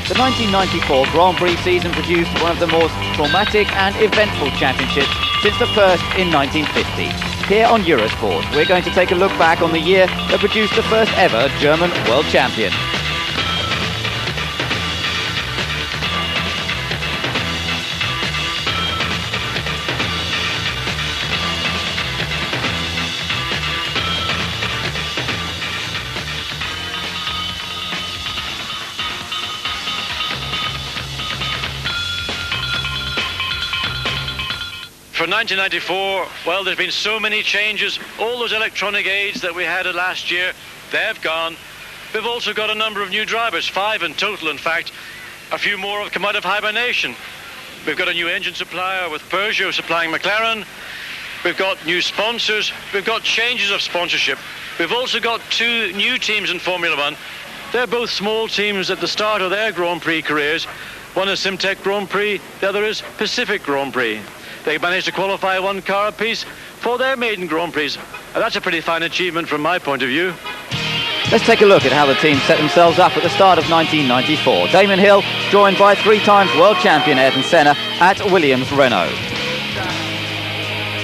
The 1994 Grand Prix season produced one of the most traumatic and eventful championships since the first in 1950. Here on Eurosport, we're going to take a look back on the year that produced the first ever German world champion. For 1994, well, there's been so many changes. All those electronic aids that we had last year, they've gone. We've also got a number of new drivers, 5 in total, in fact. A few more have come out of hibernation. We've got a new engine supplier with Peugeot supplying McLaren. We've got new sponsors. We've got changes of sponsorship. We've also got 2 new teams in Formula One. They're both small teams at the start of their Grand Prix careers. One is Simtek Grand Prix, the other is Pacific Grand Prix. They managed to qualify 1 car apiece for their maiden Grand Prix. And that's a pretty fine achievement from my point of view. Let's take a look at how the team set themselves up at the start of 1994. Damon Hill joined by 3-time world champion Ayrton Senna at Williams Renault.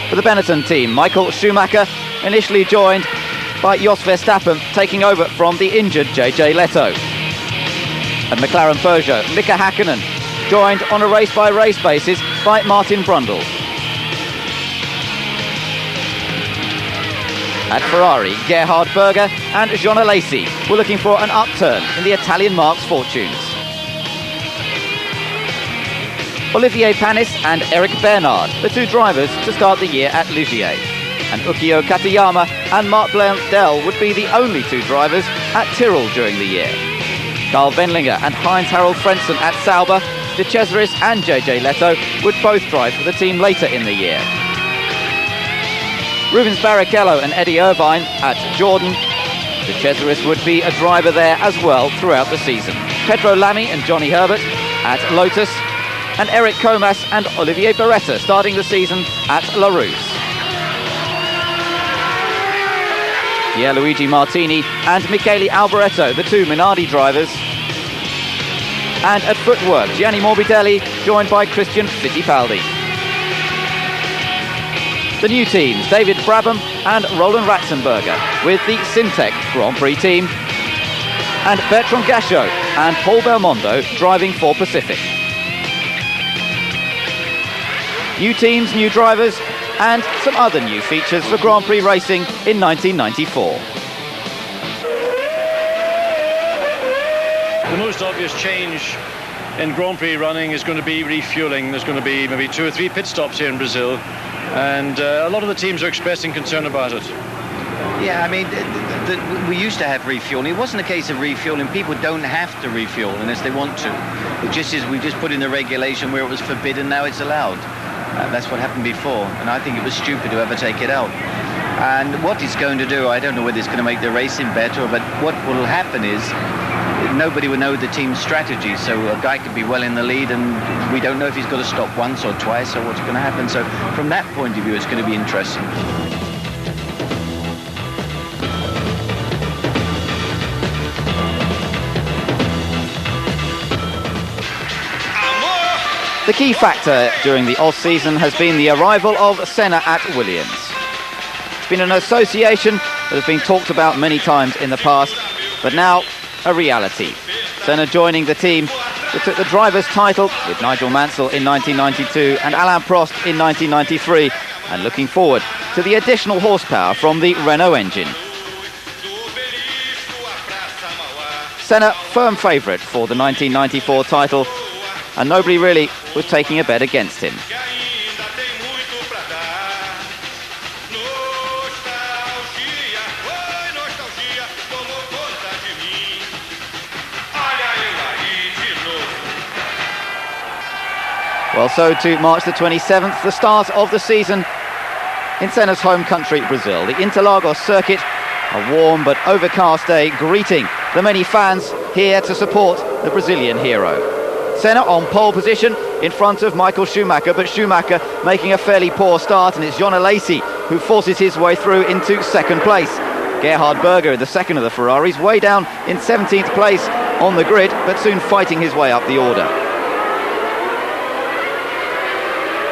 For the Benetton team, Michael Schumacher initially joined by Jos Verstappen, taking over from the injured JJ Leto. At McLaren Peugeot, Mika Hakkinen joined on a race-by-race basis by Martin Brundle. At Ferrari, Gerhard Berger and Jean Alesi were looking for an upturn in the Italian marque's fortunes. Olivier Panis and Eric Bernard, the 2 drivers to start the year at Ligier. And Ukio Katayama and Mark Blundell would be the only 2 drivers at Tyrrell during the year. Karl Wendlinger and Heinz-Harald Frentzen at Sauber, De Cesaris and JJ Leto would both drive for the team later in the year. Rubens Barrichello and Eddie Irvine at Jordan. De Cesaris would be a driver there as well throughout the season. Pedro Lamy and Johnny Herbert at Lotus, and Eric Comas and Olivier Beretta starting the season at La Rousse. Pierluigi Martini and Michele Alboreto, the 2 Minardi drivers. And at footwork, Gianni Morbidelli joined by Christian Fittipaldi. The new teams, David Brabham and Roland Ratzenberger with the Simtek Grand Prix team, and Bertrand Gachot and Paul Belmondo driving for Pacific. New teams, new drivers, and some other new features for Grand Prix racing in 1994. The most obvious change in Grand Prix running is going to be refueling. There's going to be maybe 2 or 3 pit stops here in Brazil, and a lot of the teams are expressing concern about it. Yeah, I mean, we used to have refueling. It wasn't a case of refueling. People don't have to refuel unless they want to. It just is, we just put in the regulation where it was forbidden, now it's allowed. That's what happened before, and I think it was stupid to ever take it out. And what it's going to do, I don't know whether it's going to make the racing better, but what will happen is nobody will know the team's strategy, so a guy could be well in the lead and we don't know if he's got to stop once or twice or what's going to happen. So from that point of view, it's going to be interesting. The key factor during the off-season has been the arrival of Senna at Williams. It's been an association that has been talked about many times in the past, but now a reality. Senna joining the team that took the driver's title with Nigel Mansell in 1992 and Alain Prost in 1993, and looking forward to the additional horsepower from the Renault engine. Senna, firm favourite for the 1994 title, and nobody really was taking a bet against him. Well, so to March the 27th, the start of the season in Senna's home country, Brazil. The Interlagos circuit, a warm but overcast day greeting the many fans here to support the Brazilian hero. Senna on pole position in front of Michael Schumacher, but Schumacher making a fairly poor start, and it's Jean Alesi who forces his way through into second place. Gerhard Berger, the second of the Ferraris, way down in 17th place, on the grid, but soon fighting his way up the order.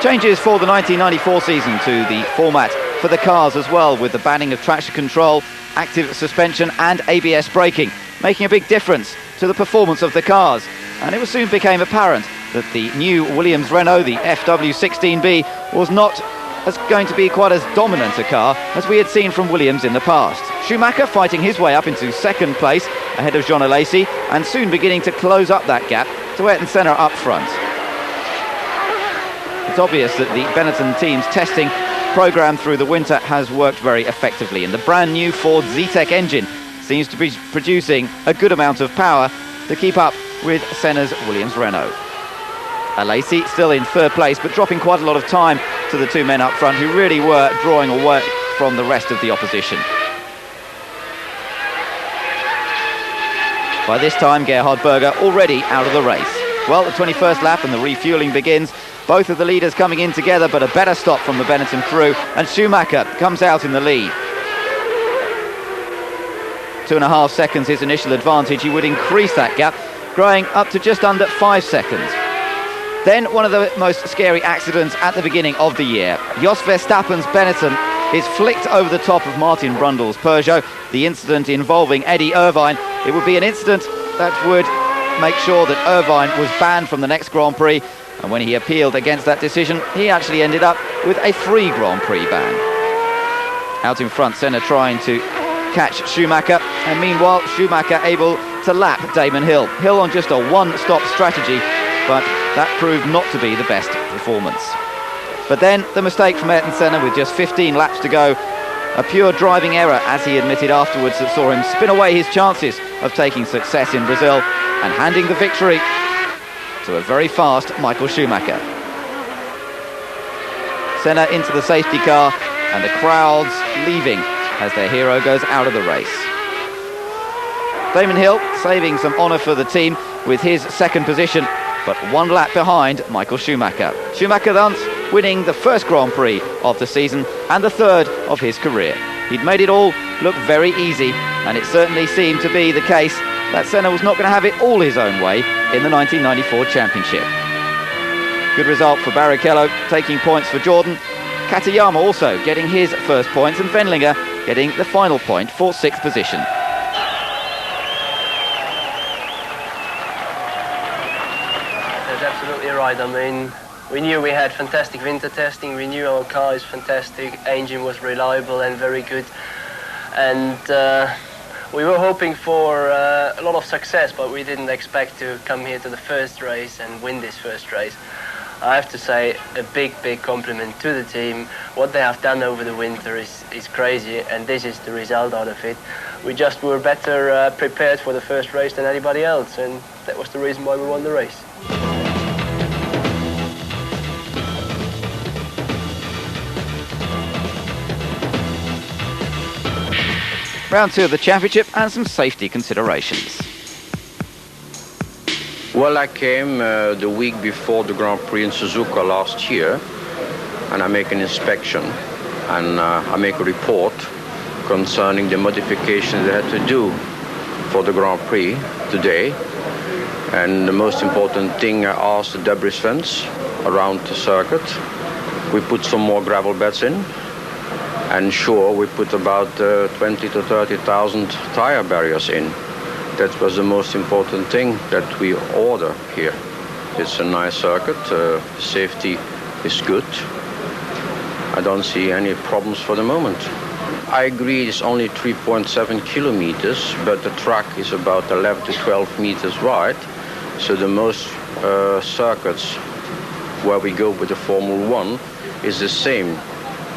Changes for the 1994 season to the format for the cars as well, with the banning of traction control, active suspension and ABS braking, making a big difference to the performance of the cars. And it soon became apparent that the new Williams Renault, the FW16B, was not going to be quite as dominant a car as we had seen from Williams in the past. Schumacher fighting his way up into second place ahead of Jean Alesi, and soon beginning to close up that gap to Ayrton Senna up front. It's obvious that the Benetton team's testing programme through the winter has worked very effectively, and the brand new Ford Zetec engine seems to be producing a good amount of power to keep up with Senna's Williams Renault. Alesi still in third place, but dropping quite a lot of time to the two men up front, who really were drawing away from the rest of the opposition. By this time, Gerhard Berger already out of the race. Well, the 21st lap and the refuelling begins. Both of the leaders coming in together, but a better stop from the Benetton crew, and Schumacher comes out in the lead. 2.5 seconds his initial advantage. He would increase that gap, growing up to just under 5 seconds. Then one of the most scary accidents at the beginning of the year. Jos Verstappen's Benetton is flicked over the top of Martin Brundle's Peugeot. The incident involving Eddie Irvine. It would be an incident that would make sure that Irvine was banned from the next Grand Prix. And when he appealed against that decision, he actually ended up with a 3 Grand Prix ban. Out in front, Senna trying to catch Schumacher, and meanwhile Schumacher able to lap Damon Hill. Hill on just a one-stop strategy, but that proved not to be the best performance. But then the mistake from Ayrton Senna with just 15 laps to go, a pure driving error, as he admitted afterwards, that saw him spin away his chances of taking success in Brazil and handing the victory to a very fast Michael Schumacher. Senna into the safety car, and the crowds leaving as their hero goes out of the race. Damon Hill saving some honour for the team with his second position, but 1 lap behind Michael Schumacher. Schumacher thus winning the first Grand Prix of the season and the third of his career. He'd made it all look very easy, and it certainly seemed to be the case that Senna was not going to have it all his own way in the 1994 championship. Good result for Barrichello, taking points for Jordan. Katayama also getting his first points, and Wendlinger getting the final point for 6th position. That's absolutely right. I mean, we knew we had fantastic winter testing. We knew our car is fantastic. Engine was reliable and very good. And we were hoping for a lot of success, but we didn't expect to come here to the first race and win this first race. I have to say a big compliment to the team. What they have done over the winter is crazy, and this is the result out of it. We just were better prepared for the first race than anybody else, and that was the reason why we won the race. Round 2 of the championship and some safety considerations. Well, I came the week before the Grand Prix in Suzuka last year, and I make an inspection and I make a report concerning the modifications they had to do for the Grand Prix today. And the most important thing, I asked the debris fence around the circuit. We put some more gravel beds in, and sure, we put about 20 to 30,000 tire barriers in. That was the most important thing that we order here. It's a nice circuit, safety is good. I don't see any problems for the moment. I agree it's only 3.7 kilometers, but the track is about 11 to 12 meters wide. So the most circuits where we go with the Formula 1 is the same.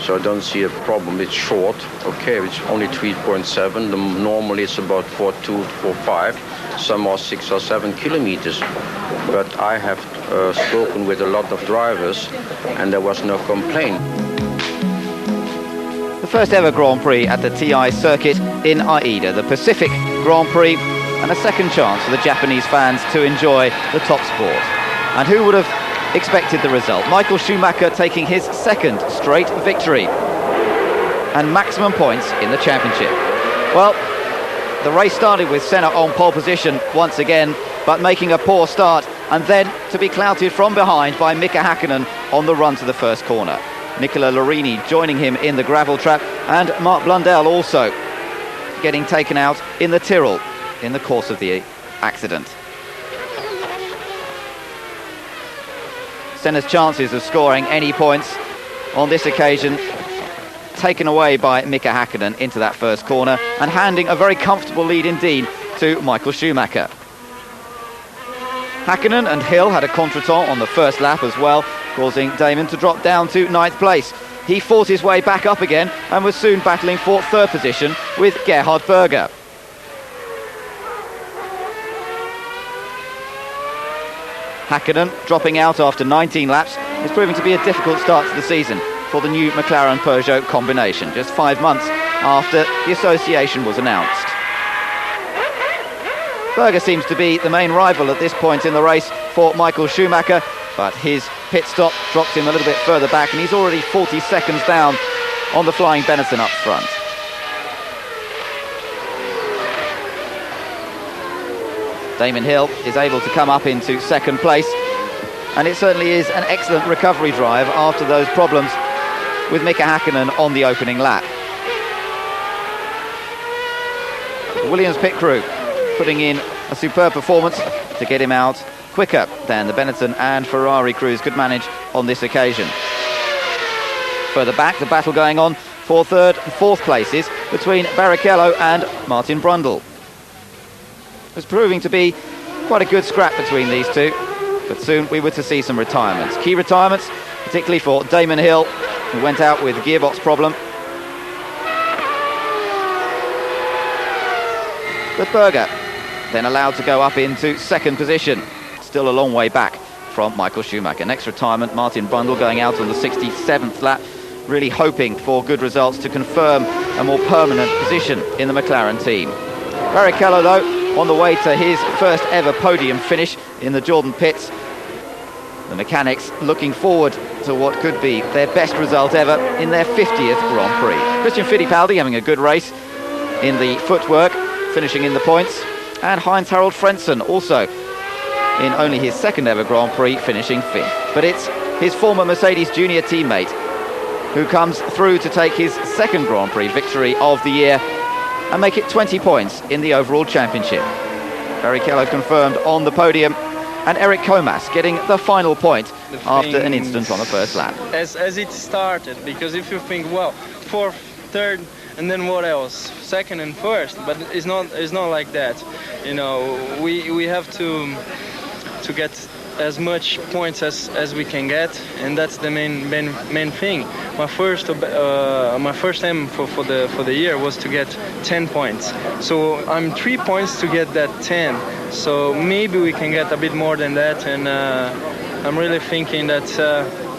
So I don't see a problem. It's short. Okay, it's only 3.7. Normally it's about 4.2, 4.5. Some are 6 or 7 kilometers. But I have spoken with a lot of drivers, and there was no complaint. The first ever Grand Prix at the TI circuit in Aida, the Pacific Grand Prix, and a second chance for the Japanese fans to enjoy the top sport. And who would have expected the result? Michael Schumacher taking his second straight victory and maximum points in the championship. Well, The race started with Senna on pole position once again, but making a poor start, and then to be clouted from behind by Mika Häkkinen on the run to the first corner. Nicola Lorini joining him in the gravel trap, and Mark Blundell also getting taken out in the Tyrrell in the course of the accident. Senna's chances of scoring any points on this occasion taken away by Mika Häkkinen into that first corner, and handing a very comfortable lead indeed to Michael Schumacher. Häkkinen and Hill had a contretemps on the first lap as well, causing Damon to drop down to 9th place. He fought his way back up again and was soon battling for 3rd position with Gerhard Berger. Häkkinen, dropping out after 19 laps, is proving to be a difficult start to the season for the new McLaren-Peugeot combination, just 5 months after the association was announced. Berger seems to be the main rival at this point in the race for Michael Schumacher, but his pit stop drops him a little bit further back, and he's already 40 seconds down on the Flying Benetton up front. Damon Hill is able to come up into 2nd place, and it certainly is an excellent recovery drive after those problems with Mika Häkkinen on the opening lap. The Williams pit crew putting in a superb performance to get him out quicker than the Benetton and Ferrari crews could manage on this occasion. Further back, the battle going on for 3rd and 4th places between Barrichello and Martin Brundle. It's proving to be quite a good scrap between these two, but soon we were to see some retirements. Key retirements, particularly for Damon Hill, who went out with a gearbox problem. But Berger then allowed to go up into 2nd position, still a long way back from Michael Schumacher. Next retirement, Martin Brundle going out on the 67th lap, really hoping for good results to confirm a more permanent position in the McLaren team. Barrichello, though, on the way to his first ever podium finish in the Jordan pits. The mechanics looking forward to what could be their best result ever in their 50th Grand Prix. Christian Fittipaldi having a good race in the footwork, finishing in the points, and Heinz-Harald Frentzen also in only his 2nd ever Grand Prix, finishing 5th. But it's his former Mercedes junior teammate who comes through to take his 2nd Grand Prix victory of the year and make it 20 points in the overall championship. Barrichello confirmed on the podium, and Eric Comas getting the final point after an incident on the first lap. As it started, because if you think, well, 4th, 3rd, and then what else? 2nd and 1st, but it's not like that. You know, we have to get as much points as we can get, and that's the main thing. My first aim for the year was to get 10 points. So I'm 3 points to get that 10. So maybe we can get a bit more than that, and I'm really thinking that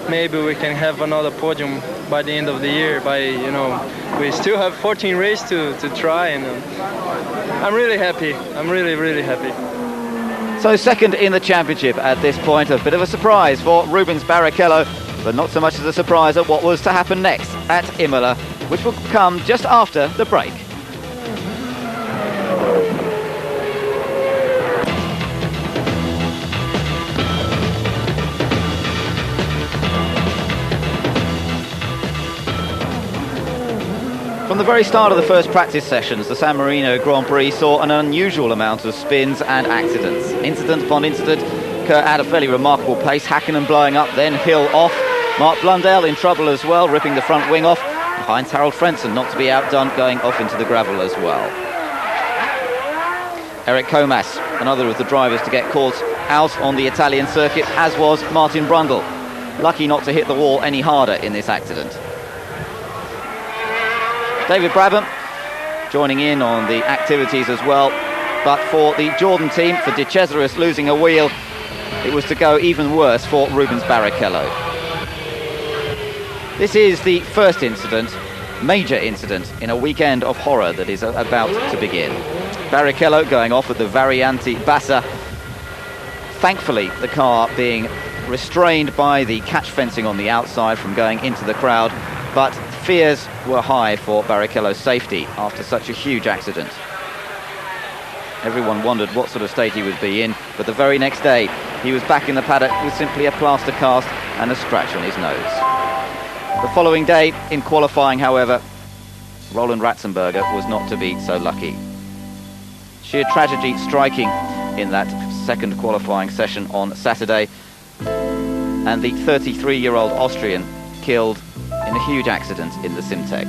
maybe we can have another podium by the end of the year. We still have 14 races to try, and I'm really happy. I'm really happy. So 2nd in the championship at this point, a bit of a surprise for Rubens Barrichello, but not so much as a surprise at what was to happen next at Imola, which will come just after the break. From the very start of the first practice sessions, the San Marino Grand Prix saw an unusual amount of spins and accidents. Incident upon incident occur at a fairly remarkable pace. Häkkinen blowing up, then Hill off. Mark Blundell in trouble as well, ripping the front wing off. Heinz-Harald Frentzen not to be outdone, going off into the gravel as well. Eric Comas, another of the drivers to get caught out on the Italian circuit, as was Martin Brundle. Lucky not to hit the wall any harder in this accident. David Brabham joining in on the activities as well, but for the Jordan team, for De Cesaris losing a wheel, it was to go even worse for Rubens Barrichello. This is the first incident, major incident, in a weekend of horror that is about to begin. Barrichello going off at the Variante Bassa. Thankfully, the car being restrained by the catch fencing on the outside from going into the crowd, but fears were high for Barrichello's safety after such a huge accident. Everyone wondered what sort of state he would be in, but the very next day he was back in the paddock with simply a plaster cast and a scratch on his nose. The following day, in qualifying, however, Roland Ratzenberger was not to be so lucky. Sheer tragedy striking in that second qualifying session on Saturday, and the 33-year-old Austrian killed in a huge accident in the Simtech.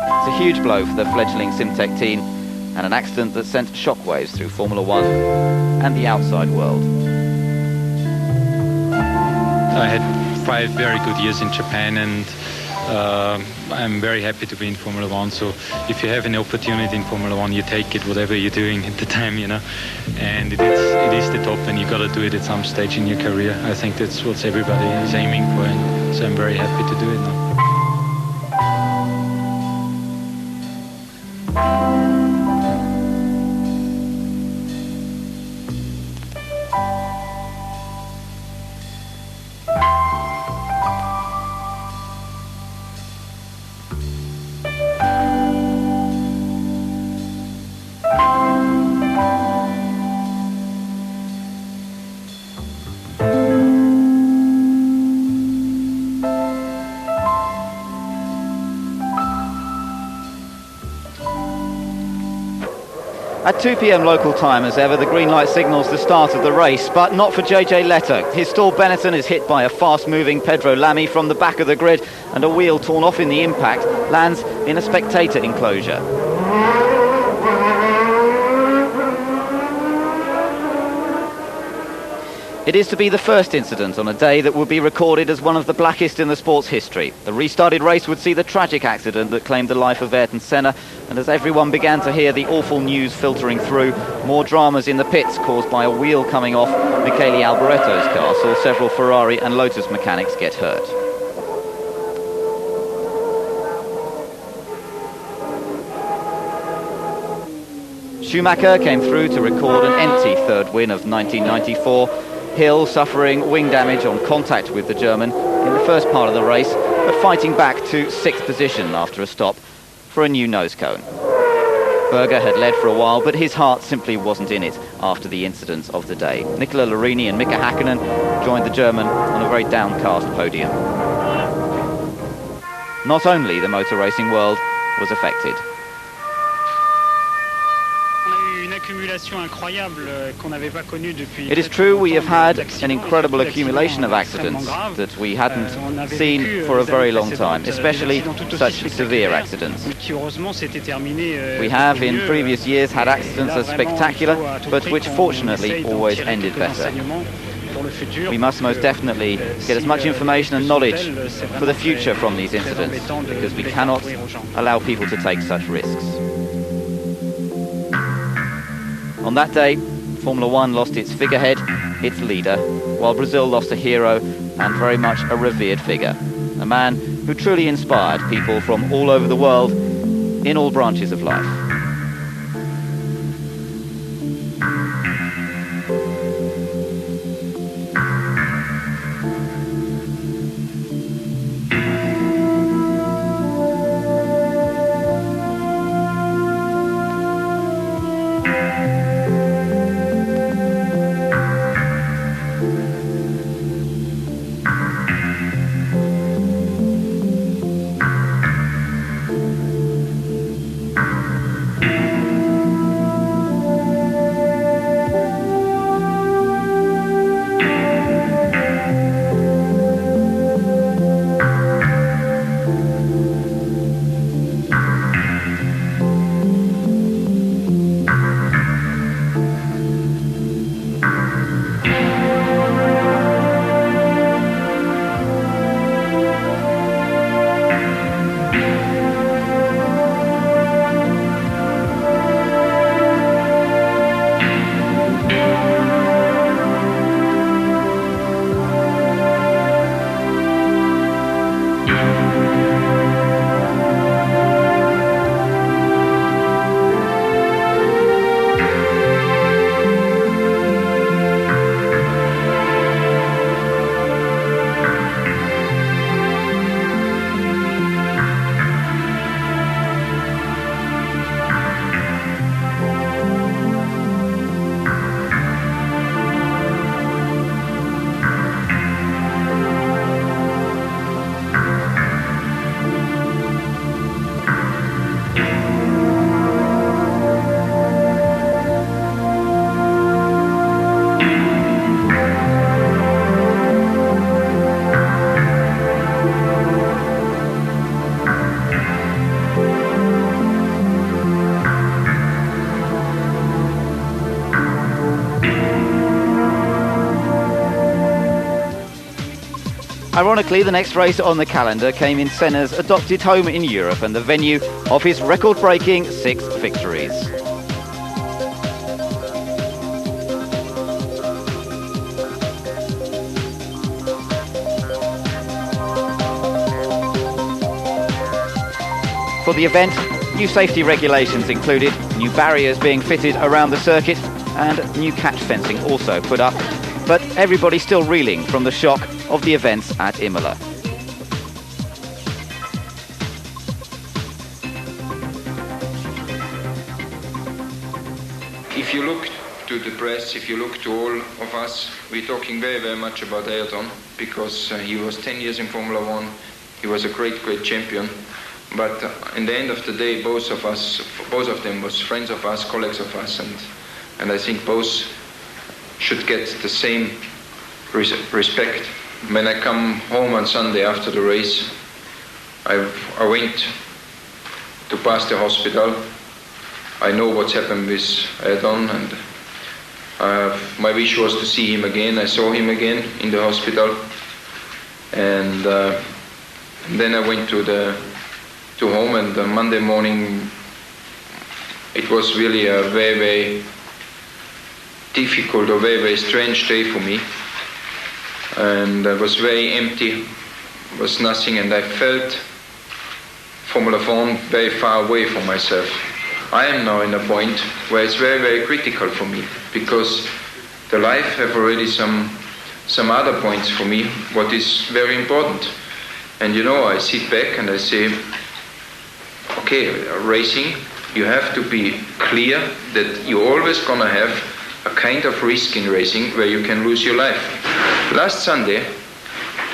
It's a huge blow for the fledgling Simtech team, and an accident that sent shockwaves through Formula One and the outside world. I had 5 very good years in Japan, and I'm very happy to be in Formula One. So if you have an opportunity in Formula One, you take it, whatever you're doing at the time, you know. And it is the top, and you got to do it at some stage in your career. I think that's what everybody is aiming for, and so I'm very happy to do it now. At 2 p.m. local time, as ever, the green light signals the start of the race, but not for JJ Letter. His stall Benetton is hit by a fast-moving Pedro Lamy from the back of the grid, and a wheel torn off in the impact lands in a spectator enclosure. It is to be the first incident on a day that will be recorded as one of the blackest in the sport's history. The restarted race would see the tragic accident that claimed the life of Ayrton Senna, and as everyone began to hear the awful news filtering through, more dramas in the pits caused by a wheel coming off Michele Alboretto's car saw several Ferrari and Lotus mechanics get hurt. Schumacher came through to record an empty third win of 1994. Hill suffering wing damage on contact with the German in the first part of the race, but fighting back to 6th position after a stop for a new nose cone. Berger had led for a while, but his heart simply wasn't in it after the incidents of the day. Nicola Larini and Mika Hakkinen joined the German on a very downcast podium. Not only the motor racing world was affected. It is true we have had an incredible accumulation of accidents that we hadn't seen for a very long time, especially such severe accidents. We have in previous years had accidents as spectacular, but which fortunately always ended better. We must most definitely get as much information and knowledge for the future from these incidents, because we cannot allow people to take such risks. On that day, Formula One lost its figurehead, its leader, while Brazil lost a hero and very much a revered figure. A man who truly inspired people from all over the world in all branches of life. Ironically, the next race on the calendar came in Senna's adopted home in Europe and the venue of his record-breaking 6 victories. For the event, new safety regulations included, new barriers being fitted around the circuit and new catch fencing also put up. But everybody's still reeling from the shock of the events at Imola. If you look to the press, if you look to all of us, we're talking very, very much about Ayrton because he was 10 years in Formula One. He was a great, great champion. But in the end of the day, both of them was friends of us, colleagues of us, and I think both should get the same respect. When I come home on Sunday after the race, I went to pass the hospital. I know what's happened with Ayrton, and my wish was to see him again. I saw him again in the hospital, and then I went to home, and Monday morning it was really a very, very difficult or very, very strange day for me, and I was very empty, was nothing, and I felt Formula One very far away from myself. I am now in a point where it's very, very critical for me, because the life have already some other points for me, what is very important. And you know, I sit back and I say, okay, racing, you have to be clear that you're always gonna have a kind of risk in racing where you can lose your life. Last Sunday,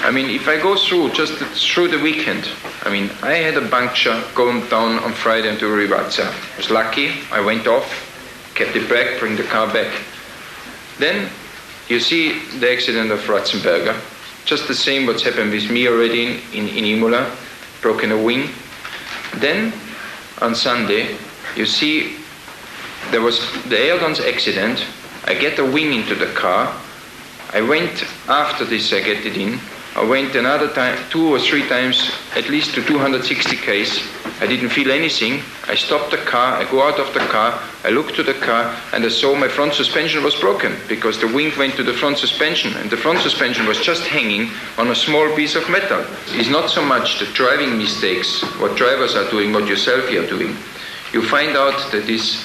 I mean, if I go through the weekend, I mean, I had a puncture going down on Friday into Rivazza. I was lucky, I went off, kept it back, bring the car back. Then you see the accident of Ratzenberger. Just the same what's happened with me already in Imola, broken a wing. Then on Sunday, you see there was the Ayrton's accident. I get a wing into the car. I went, after this I get it in, I went another time, 2 or 3 times, at least to 260 k's. I didn't feel anything. I stopped the car, I go out of the car, I look to the car, and I saw my front suspension was broken because the wing went to the front suspension, and the front suspension was just hanging on a small piece of metal. It's not so much the driving mistakes, what drivers are doing, what yourself are doing. You find out that it's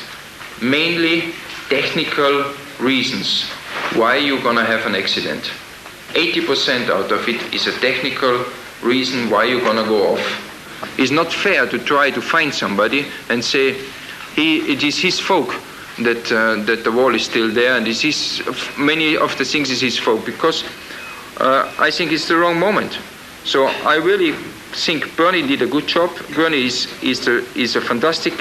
mainly technical reasons why you're gonna have an accident. 80% out of it is a technical reason why you're gonna go off. It's not fair to try to find somebody and say it is his fault that the wall is still there, and many of the things is his fault, because I think it's the wrong moment. So I really think Bernie did a good job. Bernie is a fantastic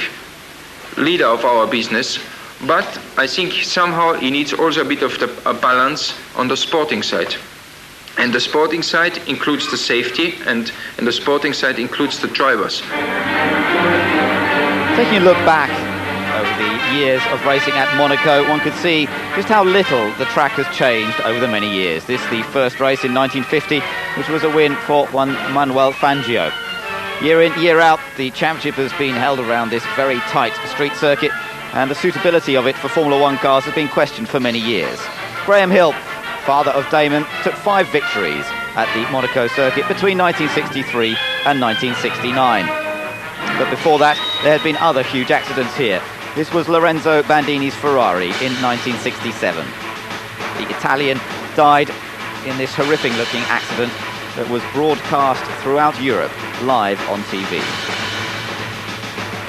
leader of our business, but I think somehow he needs also a bit of a balance on the sporting side. And the sporting side includes the safety, and the sporting side includes the drivers. Taking a look back over the years of racing at Monaco, one could see just how little the track has changed over the many years. This is the first race in 1950, which was a win for Juan Manuel Fangio. Year in, year out, the championship has been held around this very tight street circuit, and the suitability of it for Formula One cars has been questioned for many years. Graham Hill, father of Damon, took 5 victories at the Monaco circuit between 1963 and 1969. But before that, there had been other huge accidents here. This was Lorenzo Bandini's Ferrari in 1967. The Italian died in this horrific-looking accident that was broadcast throughout Europe, live on TV.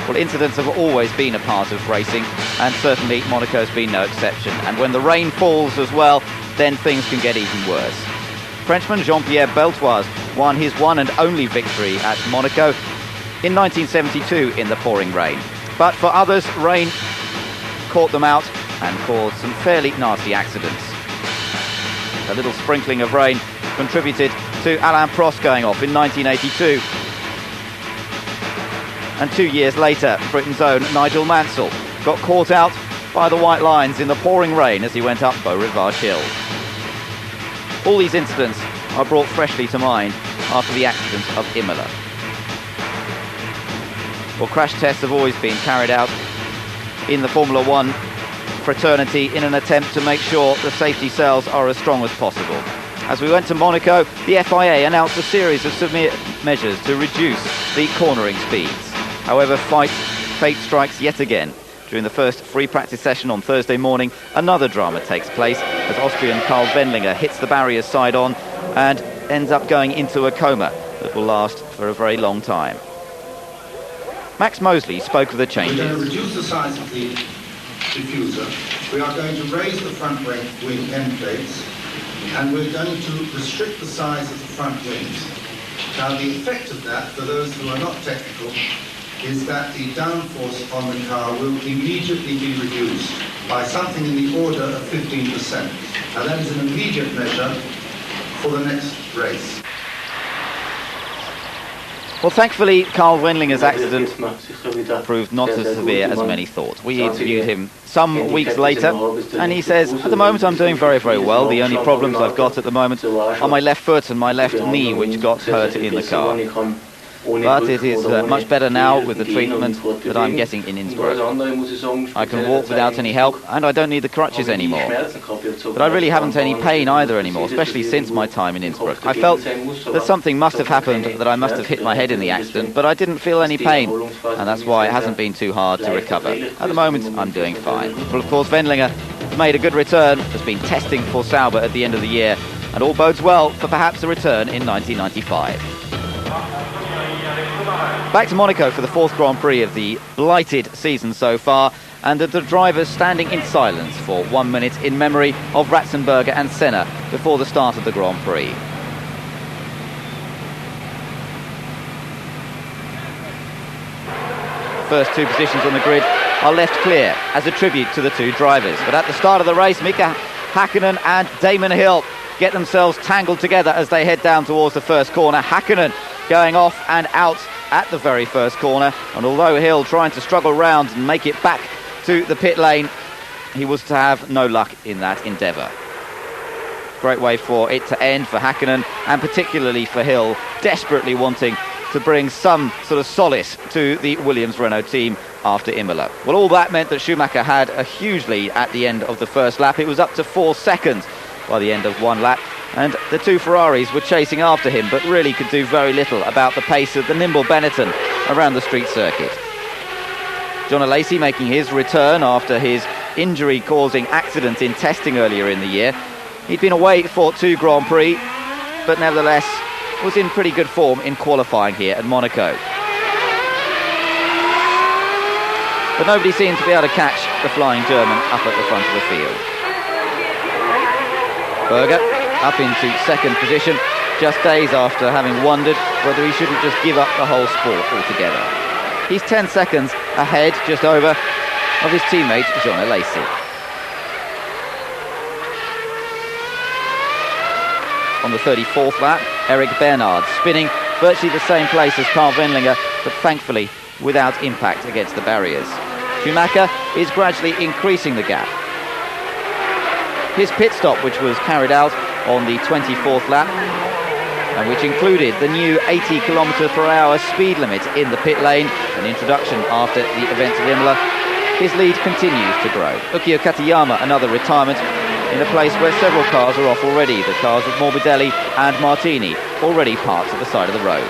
Well, incidents have always been a part of racing, and certainly Monaco's been no exception. And when the rain falls as well, then things can get even worse. Frenchman Jean-Pierre Beltoise won his one and only victory at Monaco in 1972 in the pouring rain. But for others, rain caught them out and caused some fairly nasty accidents. A little sprinkling of rain contributed to Alain Prost going off in 1982. And 2 years later, Britain's own Nigel Mansell got caught out by the white lines in the pouring rain as he went up Beau Rivage Hill. All these incidents are brought freshly to mind after the accident of Imola. Well, crash tests have always been carried out in the Formula One fraternity in an attempt to make sure the safety cells are as strong as possible. As we went to Monaco, the FIA announced a series of severe measures to reduce the cornering speeds. However, fate strikes yet again. During the first free practice session on Thursday morning, another drama takes place as Austrian Karl Wendlinger hits the barriers side on and ends up going into a coma that will last for a very long time. Max Mosley spoke of the changes. We're going to reduce the size of the diffuser. We are going to raise the front wing end plates, and we're going to restrict the size of the front wings. Now, the effect of that, for those who are not technical, is that the downforce on the car will immediately be reduced by something in the order of 15%. Now, that is an immediate measure for the next race. Well, thankfully, Karl Wendlinger's accident proved not as severe as many thought. We interviewed him some weeks later, and he says, at the moment I'm doing very, very well. The only problems I've got at the moment are my left foot and my left knee, which got hurt in the car. But it is much better now with the treatment that I'm getting in Innsbruck. I can walk without any help, and I don't need the crutches anymore. But I really haven't any pain either anymore, especially since my time in Innsbruck. I felt that something must have happened, that I must have hit my head in the accident, but I didn't feel any pain, and that's why it hasn't been too hard to recover. At the moment, I'm doing fine. Well, of course, Wendlinger has made a good return, has been testing for Sauber at the end of the year, and all bodes well for perhaps a return in 1995. Back to Monaco for the fourth Grand Prix of the blighted season so far, and the drivers standing in silence for 1 minute in memory of Ratzenberger and Senna before the start of the Grand Prix. First two positions on the grid are left clear as a tribute to the two drivers. But at the start of the race, Mika Häkkinen and Damon Hill get themselves tangled together as they head down towards the first corner. Häkkinen going off and out at the very first corner, and although Hill trying to struggle round and make it back to the pit lane, he was to have no luck in that endeavour. Great way for it to end for Häkkinen, and particularly for Hill, desperately wanting to bring some sort of solace to the Williams-Renault team after Imola. Well, all that meant that Schumacher had a huge lead at the end of the first lap. It was up to 4 seconds by the end of one lap, and the two Ferraris were chasing after him, but really could do very little about the pace of the nimble Benetton around the street circuit. John Alesi making his return after his injury-causing accident in testing earlier in the year. He'd been away for 2 Grand Prix, but nevertheless was in pretty good form in qualifying here at Monaco. But nobody seemed to be able to catch the flying German up at the front of the field. Berger up into second position, just days after having wondered whether he shouldn't just give up the whole sport altogether. He's 10 seconds ahead, just over, of his teammate John Alesi. On the 34th lap, Eric Bernard spinning virtually the same place as Karl Wendlinger, but thankfully without impact against the barriers. Schumacher is gradually increasing the gap. His pit stop, which was carried out on the 24th lap, and which included the new 80 km/h speed limit in the pit lane, an introduction after the events of Imola, his lead continues to grow. Ukio Katayama, another retirement in a place where several cars are off already, the cars of Morbidelli and Martini, already parked at the side of the road.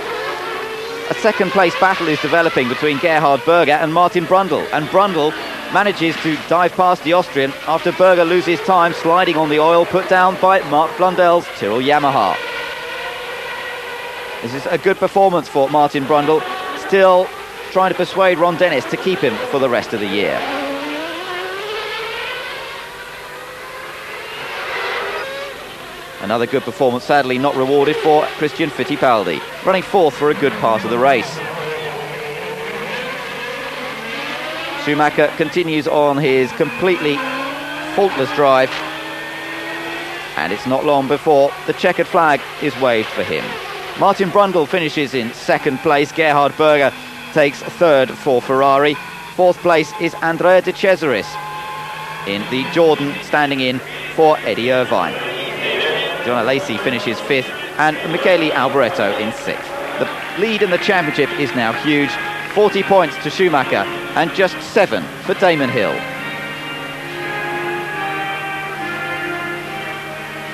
A second place battle is developing between Gerhard Berger and Martin Brundle, and Brundle manages to dive past the Austrian after Berger loses time sliding on the oil put down by Mark Blundel's Tyrrell Yamaha. This is a good performance for Martin Brundle, still trying to persuade Ron Dennis to keep him for the rest of the year. Another good performance, sadly not rewarded for Christian Fittipaldi, running fourth for a good part of the race. Schumacher continues on his completely faultless drive, and it's not long before the checkered flag is waved for him. Martin Brundle finishes in second place. Gerhard Berger takes third for Ferrari. Fourth place is Andrea De Cesaris in the Jordan, standing in for Eddie Irvine. John Alesi finishes fifth, and Michele Alboreto in 6th. The lead in the championship is now huge, 40 points to Schumacher and just 7 for Damon Hill.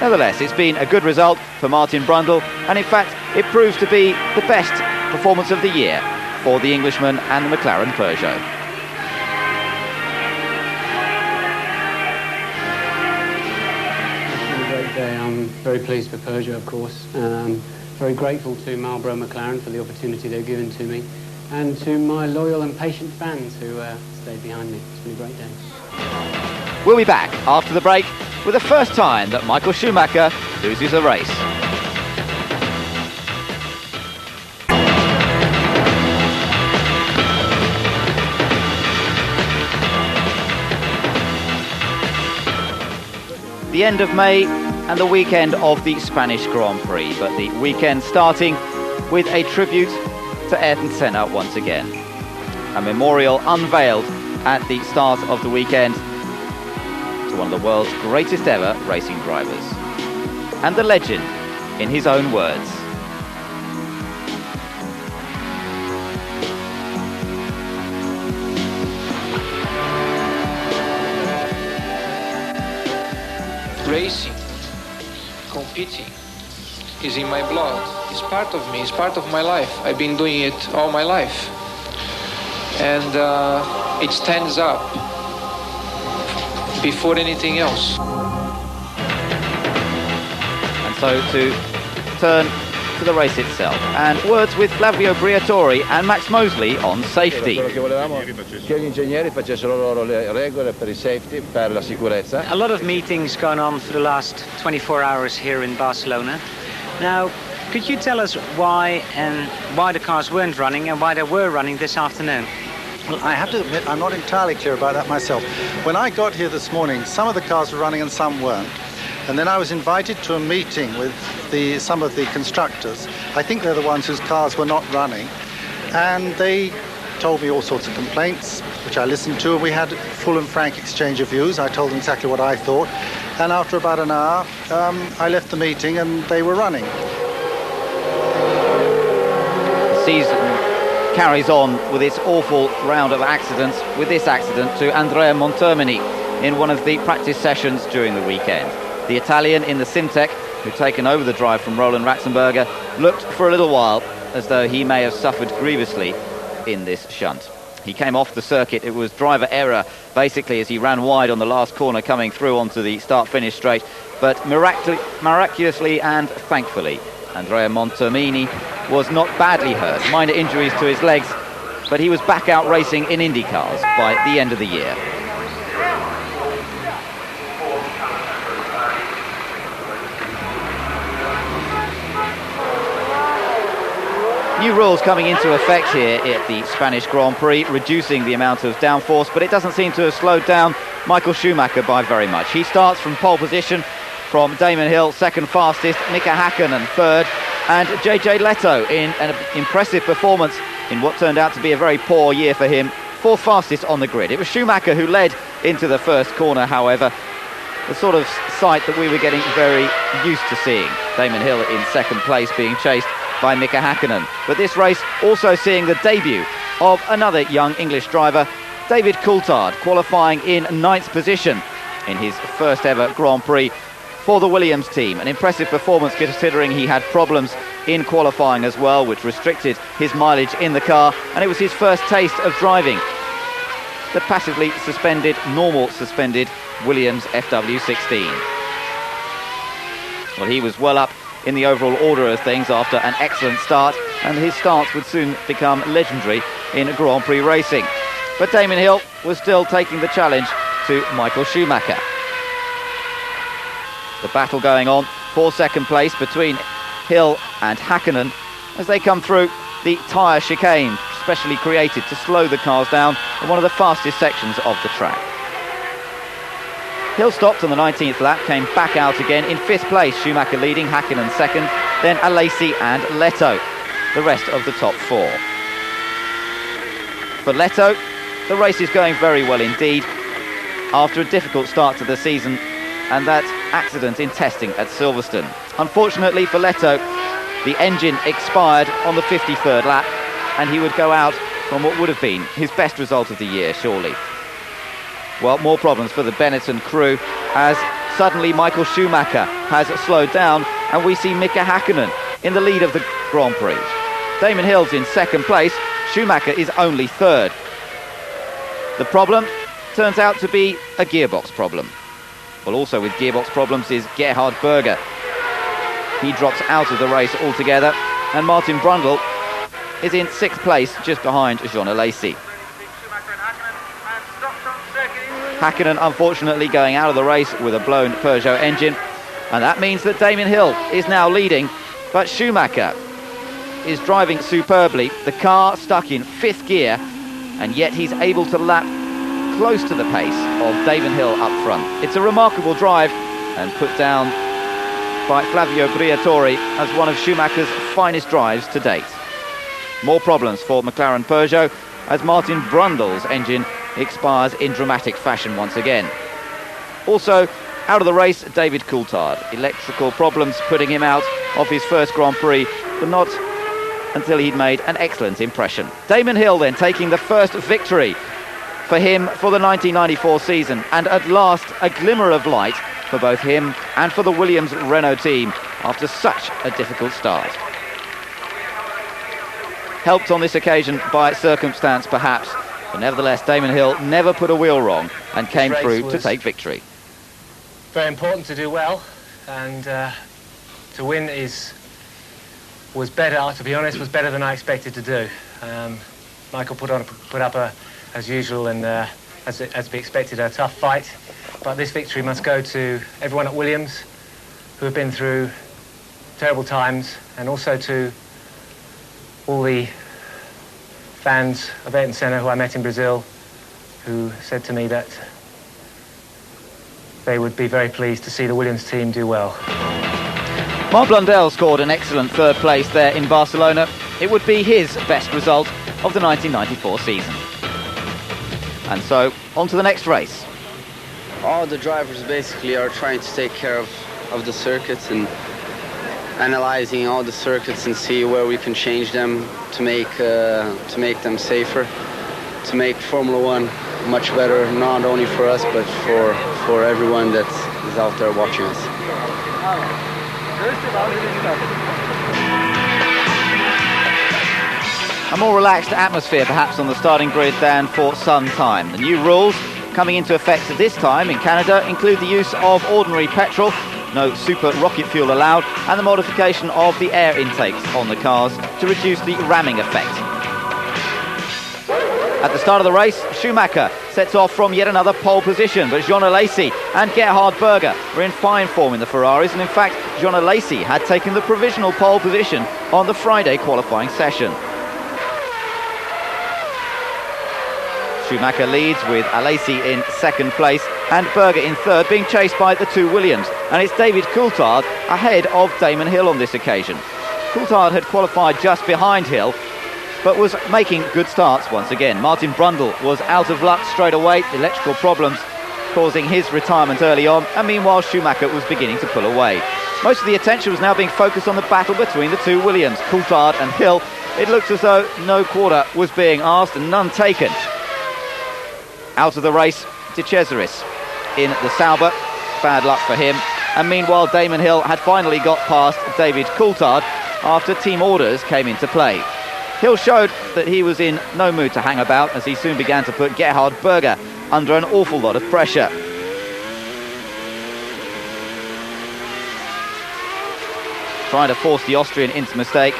Nevertheless, it's been a good result for Martin Brundle, and in fact it proves to be the best performance of the year for the Englishman and the McLaren Peugeot. It's been a great day. I'm very pleased for Peugeot, of course. Very grateful to Marlboro McLaren for the opportunity they've given to me, and to my loyal and patient fans who stayed behind me. It's been a great day. We'll be back after the break with the first time that Michael Schumacher loses a race. The end of May and the weekend of the Spanish Grand Prix, but the weekend starting with a tribute to Ayrton Senna once again. A memorial unveiled at the start of the weekend to one of the world's greatest ever racing drivers. And the legend, in his own words. Racing, competing, is in my blood. It's part of me, it's part of my life. I've been doing it all my life. And it stands up before anything else. And so to turn to the race itself, and words with Flavio Briatore and Max Mosley on safety. A lot of meetings going on for the last 24 hours here in Barcelona. Now, could you tell us why the cars weren't running and why they were running this afternoon? Well, I have to admit, I'm not entirely clear about that myself. When I got here this morning, some of the cars were running and some weren't. And then I was invited to a meeting with some of the constructors. I think they're the ones whose cars were not running. And they told me all sorts of complaints, which I listened to, and we had a full and frank exchange of views. I told them exactly what I thought. And after about an hour, I left the meeting and they were running. The season carries on with its awful round of accidents, with this accident to Andrea Montermini in one of the practice sessions during the weekend. The Italian in the Simtek, who'd taken over the drive from Roland Ratzenberger, looked for a little while as though he may have suffered grievously in this shunt. He came off the circuit. It was driver error, basically, as he ran wide on the last corner coming through onto the start-finish straight. But miraculously and thankfully, Andrea Montermini was not badly hurt. Minor injuries to his legs, but he was back out racing in Indy cars by the end of the year. New rules coming into effect here at the Spanish Grand Prix, reducing the amount of downforce, but it doesn't seem to have slowed down Michael Schumacher by very much. He starts from pole position from Damon Hill, second fastest, Mika Häkkinen third, and JJ Leto in an impressive performance in what turned out to be a very poor year for him, fourth fastest on the grid. It was Schumacher who led into the first corner, however, the sort of sight that we were getting very used to seeing. Damon Hill in second place being chased by Mika Häkkinen. But this race also seeing the debut of another young English driver, David Coulthard, qualifying in 9th position in his first ever Grand Prix for the Williams team. An impressive performance considering he had problems in qualifying as well, which restricted his mileage in the car, and it was his first taste of driving the passively suspended, normal suspended Williams FW16. Well, he was well up in the overall order of things after an excellent start, and his starts would soon become legendary in Grand Prix racing. But Damon Hill was still taking the challenge to Michael Schumacher. The battle going on for second place between Hill and Häkkinen as they come through the tyre chicane, specially created to slow the cars down in one of the fastest sections of the track. Hill stopped on the 19th lap, came back out again in 5th place, Schumacher leading, Häkkinen second, then Alesi and Leto, the rest of the top four. For Leto, the race is going very well indeed after a difficult start to the season and that accident in testing at Silverstone. Unfortunately for Leto, the engine expired on the 53rd lap, and he would go out from what would have been his best result of the year, surely. Well, more problems for the Benetton crew, as suddenly Michael Schumacher has slowed down, and we see Mika Häkkinen in the lead of the Grand Prix. Damon Hill's in second place, Schumacher is only third. The problem turns out to be a gearbox problem. Well, also with gearbox problems is Gerhard Berger. He drops out of the race altogether, and Martin Brundle is in sixth place, just behind Jean Alesi. Häkkinen unfortunately going out of the race with a blown Peugeot engine, and that means that Damon Hill is now leading, but Schumacher is driving superbly. The car stuck in fifth gear, and yet he's able to lap close to the pace of Damon Hill up front. It's a remarkable drive, and put down by Flavio Briatore as one of Schumacher's finest drives to date. More problems for McLaren Peugeot as Martin Brundle's engine expires in dramatic fashion once again. Also, out of the race, David Coulthard. Electrical problems putting him out of his first Grand Prix, but not until he'd made an excellent impression. Damon Hill then taking the first victory for him for the 1994 season, and at last a glimmer of light for both him and for the Williams-Renault team after such a difficult start. Helped on this occasion by circumstance perhaps, but nevertheless Damon Hill never put a wheel wrong and came through to take victory. Very important to do well, and to win was better, to be honest, was better than I expected to do. Michael put up as usual, and as we expected, a tough fight, but this victory must go to everyone at Williams who have been through terrible times, and also to all the fans of Ayrton Senna who I met in Brazil, who said to me that they would be very pleased to see the Williams team do well. Marc Blundell scored an excellent third place there in Barcelona. It would be his best result of the 1994 season. And so, on to the next race. All the drivers basically are trying to take care of the circuits and analyzing all the circuits and see where we can change them to make them safer, to make Formula One much better, not only for us but for everyone that is out there watching us. A more relaxed atmosphere perhaps on the starting grid than for some time. The new rules coming into effect this time in Canada include the use of ordinary petrol, no super rocket fuel allowed, and the modification of the air intakes on the cars to reduce the ramming effect. At the start of the race, Schumacher sets off from yet another pole position, but Jean Alesi and Gerhard Berger were in fine form in the Ferraris, and in fact Jean Alesi had taken the provisional pole position on the Friday qualifying session. Schumacher leads with Alesi in second place and Berger in third, being chased by the two Williams, and it's David Coulthard ahead of Damon Hill on this occasion. Coulthard had qualified just behind Hill, but was making good starts once again. Martin Brundle was out of luck straight away, electrical problems causing his retirement early on, and meanwhile Schumacher was beginning to pull away. Most of the attention was now being focused on the battle between the two Williams, Coulthard and Hill. It looked as though no quarter was being asked and none taken. Out of the race, De Cesaris in the Sauber, bad luck for him, and meanwhile Damon Hill had finally got past David Coulthard after team orders came into play. Hill showed that he was in no mood to hang about as he soon began to put Gerhard Berger under an awful lot of pressure. Trying to force the Austrian into mistake,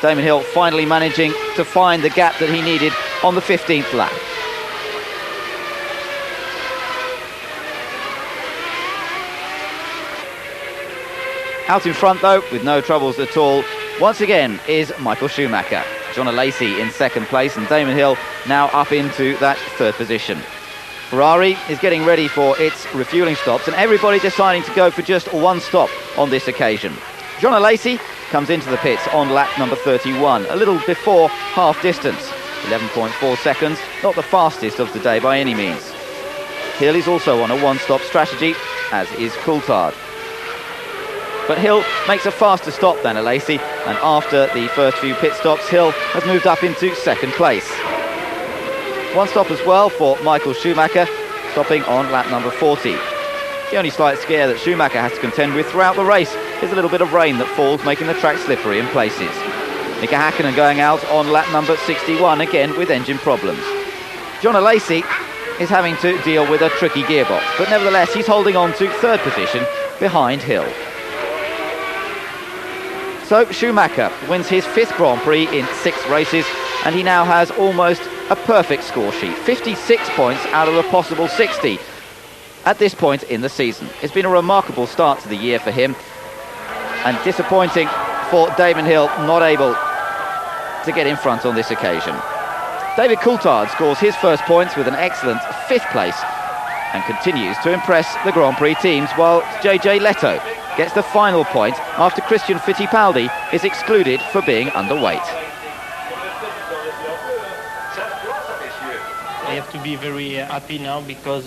Damon Hill finally managing to find the gap that he needed on the 15th lap. Out in front though, with no troubles at all, once again is Michael Schumacher. Jean Alesi in second place and Damon Hill now up into that third position. Ferrari is getting ready for its refuelling stops and everybody deciding to go for just one stop on this occasion. Jean Alesi comes into the pits on lap number 31, a little before half distance, 11.4 seconds, not the fastest of the day by any means. Hill is also on a one-stop strategy, as is Coulthard. but Hill makes a faster stop than Alesi, and after the first few pit stops, Hill has moved up into second place. One stop as well for Michael Schumacher, stopping on lap number 40. The only slight scare that Schumacher has to contend with throughout the race is a little bit of rain that falls, making the track slippery in places. Mika Häkkinen going out on lap number 61, again with engine problems. John Alesi is having to deal with a tricky gearbox, but nevertheless he's holding on to third position behind Hill. So Schumacher wins his 5th Grand Prix in 6 races, and he now has almost a perfect score sheet, 56 points out of a possible 60 at this point in the season. It's been a remarkable start to the year for him, and disappointing for Damon Hill, not able to get in front on this occasion. David Coulthard scores his first points with an excellent 5th place and continues to impress the Grand Prix teams, while JJ Leto gets the final point after Christian Fittipaldi is excluded for being underweight. I have to be very happy now because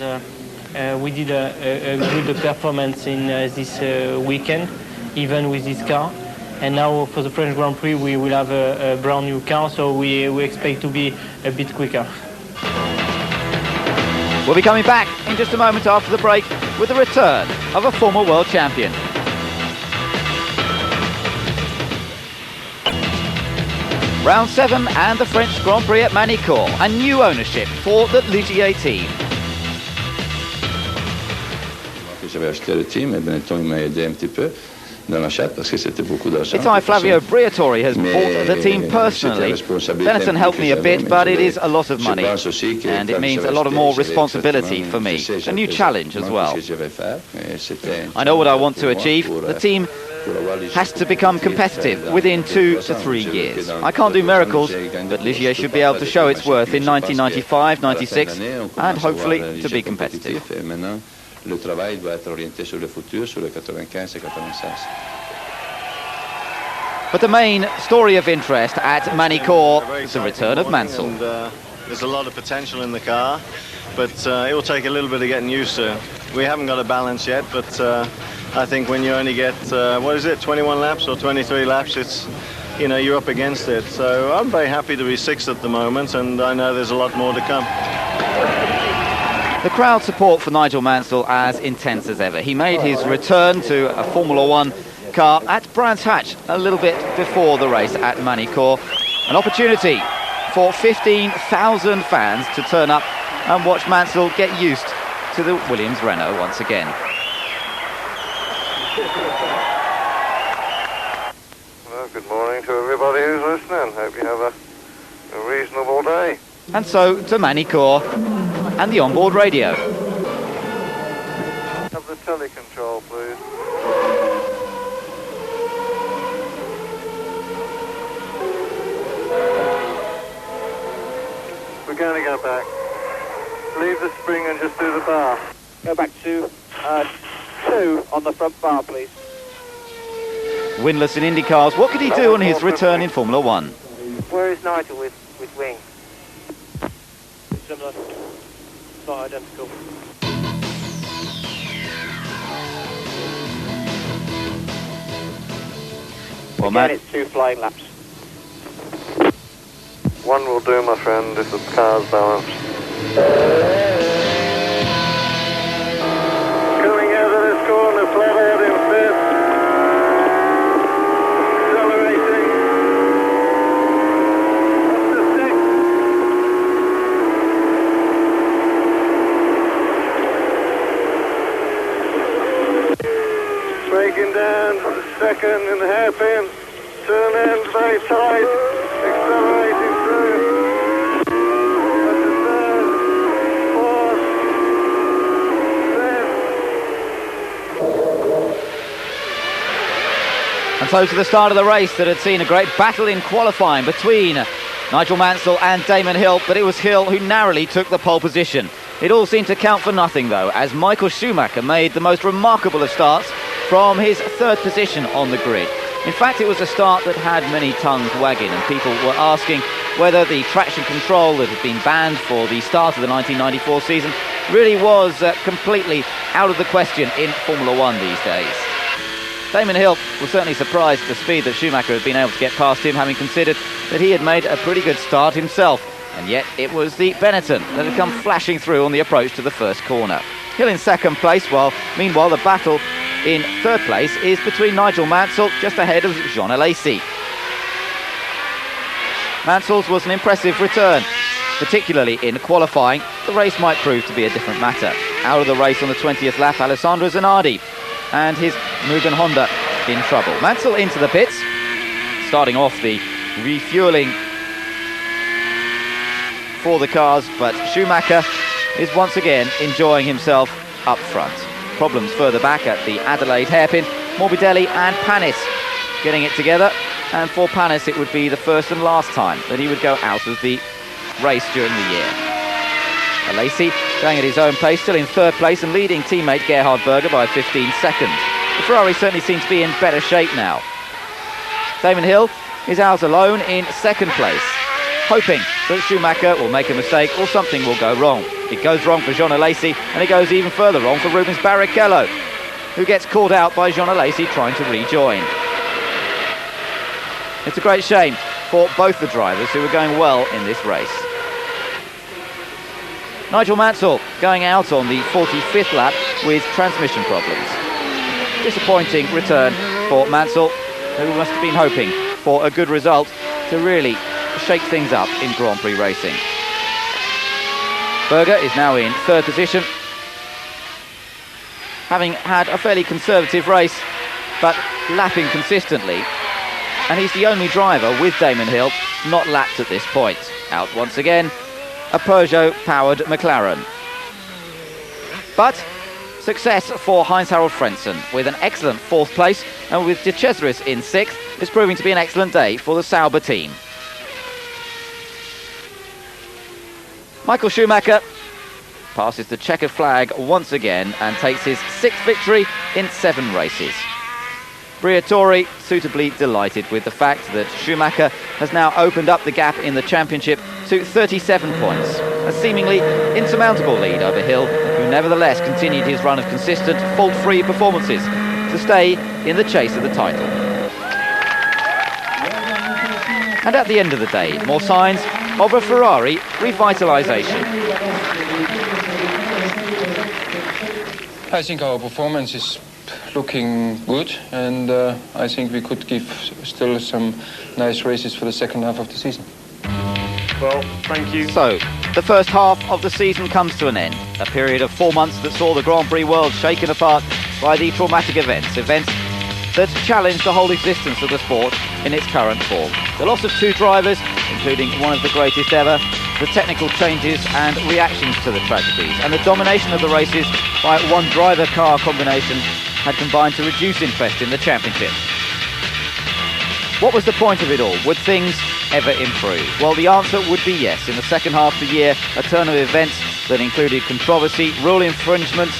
we did a good performance in this weekend, even with this car. And now for the French Grand Prix we will have a brand new car, so we expect to be a bit quicker. We'll be coming back in just a moment after the break with the return of a former world champion. Round 7 and the French Grand Prix at Manicourt, a new ownership for the Ligier team. J'avais acheté le team et Benetton m'a aidé un petit peu dans l'achat parce que c'était beaucoup d'argent. Itai Flavio Briatore has bought the team personally. Benetton helped me a bit, but it is a lot of money, and it means a lot of more responsibility for me, a new challenge as well. I know what I want to achieve. The team has to become competitive within 2 to 3 years. I can't do miracles, but Ligier should be able to show its worth in 1995, 96, and hopefully to be competitive. Le travail doit être orienté sur le futur, sur le 95 et 96. But the main story of interest at Manicourt is the return of Mansell. And, there's a lot of potential in the car, but it will take a little bit of getting used to. We haven't got a balance yet, but I think when you only get, 21 laps or 23 laps, it's, you're up against it. So I'm very happy to be 6th at the moment, and I know there's a lot more to come. The crowd support for Nigel Mansell as intense as ever. He made his return to a Formula 1 car at Brands Hatch a little bit before the race at Manicourt. An opportunity for 15,000 fans to turn up and watch Mansell get used to the Williams Renault once again. Well, good morning to everybody who's listening. Hope you have a reasonable day. And so to Manicourt and the onboard radio. Have the telecontrol, please. We're going to go back. Leave the spring and just do the bar. Go back to 2 on the front bar, please. Winless in Indy cars, what could he do on his return in Formula 1? Where is Nigel with wing? Similar. Not identical. Well, again, it's 2 flying laps. 1 will do, my friend, if the car's balanced. Coming out of this corner, flat out in 5th. Accelerating. Up to 6th. Breaking down, 2nd in the hairpin. Turn end very tight. Accelerating through. That's the 3rd, 4th, 5th. And so to the start of the race that had seen a great battle in qualifying between Nigel Mansell and Damon Hill, but it was Hill who narrowly took the pole position. It all seemed to count for nothing though, as Michael Schumacher made the most remarkable of starts from his 3rd position on the grid. In fact, it was a start that had many tongues wagging, and people were asking whether the traction control that had been banned for the start of the 1994 season really was completely out of the question in Formula 1 these days. Damon Hill was certainly surprised at the speed that Schumacher had been able to get past him, having considered that he had made a pretty good start himself. And yet it was the Benetton that had come flashing through on the approach to the first corner. Hill in second place, while meanwhile the battle in third place is between Nigel Mansell just ahead of Jean Alesi. Mansell's was an impressive return, particularly in qualifying. The race might prove to be a different matter. Out of the race on the 20th lap, Alessandro Zanardi and his Mugen Honda in trouble. Mansell into the pits, starting off the refuelling for the cars, but Schumacher is once again enjoying himself up front. Problems further back at the Adelaide hairpin. Morbidelli and Panis getting it together, and for Panis it would be the first and last time that he would go out of the race during the year. Alesi going at his own pace, still in third place and leading teammate Gerhard Berger by 15 seconds. The Ferrari certainly seems to be in better shape now. Damon Hill is out alone in second place, hoping that Schumacher will make a mistake or something will go wrong. It goes wrong for Jean Alesi, and it goes even further wrong for Rubens Barrichello, who gets called out by Jean Alesi trying to rejoin. It's a great shame for both the drivers who were going well in this race. Nigel Mansell going out on the 45th lap with transmission problems. Disappointing return for Mansell, who must have been hoping for a good result to really shake things up in Grand Prix racing. Berger is now in third position, having had a fairly conservative race, but lapping consistently. And he's the only driver with Damon Hill not lapped at this point. Out once again, a Peugeot-powered McLaren. But success for Heinz-Harald Frentzen with an excellent fourth place, and with De Cesaris in sixth, is proving to be an excellent day for the Sauber team. Michael Schumacher passes the checkered flag once again and takes his sixth victory in 7 races. Briatore suitably delighted with the fact that Schumacher has now opened up the gap in the championship to 37 points, a seemingly insurmountable lead over Hill, who nevertheless continued his run of consistent, fault-free performances to stay in the chase of the title. And at the end of the day, more signs of a Ferrari revitalisation. I think our performance is looking good, and I think we could give still some nice races for the second half of the season. Well, thank you. So, the first half of the season comes to an end. A period of 4 months that saw the Grand Prix world shaken apart by the traumatic events that challenged the whole existence of the sport in its current form. The loss of 2 drivers, including one of the greatest ever, the technical changes and reactions to the tragedies, and the domination of the races by one driver-car combination had combined to reduce interest in the championship. What was the point of it all? Would things ever improve? Well, the answer would be yes. In the second half of the year, a turn of events that included controversy, rule infringements,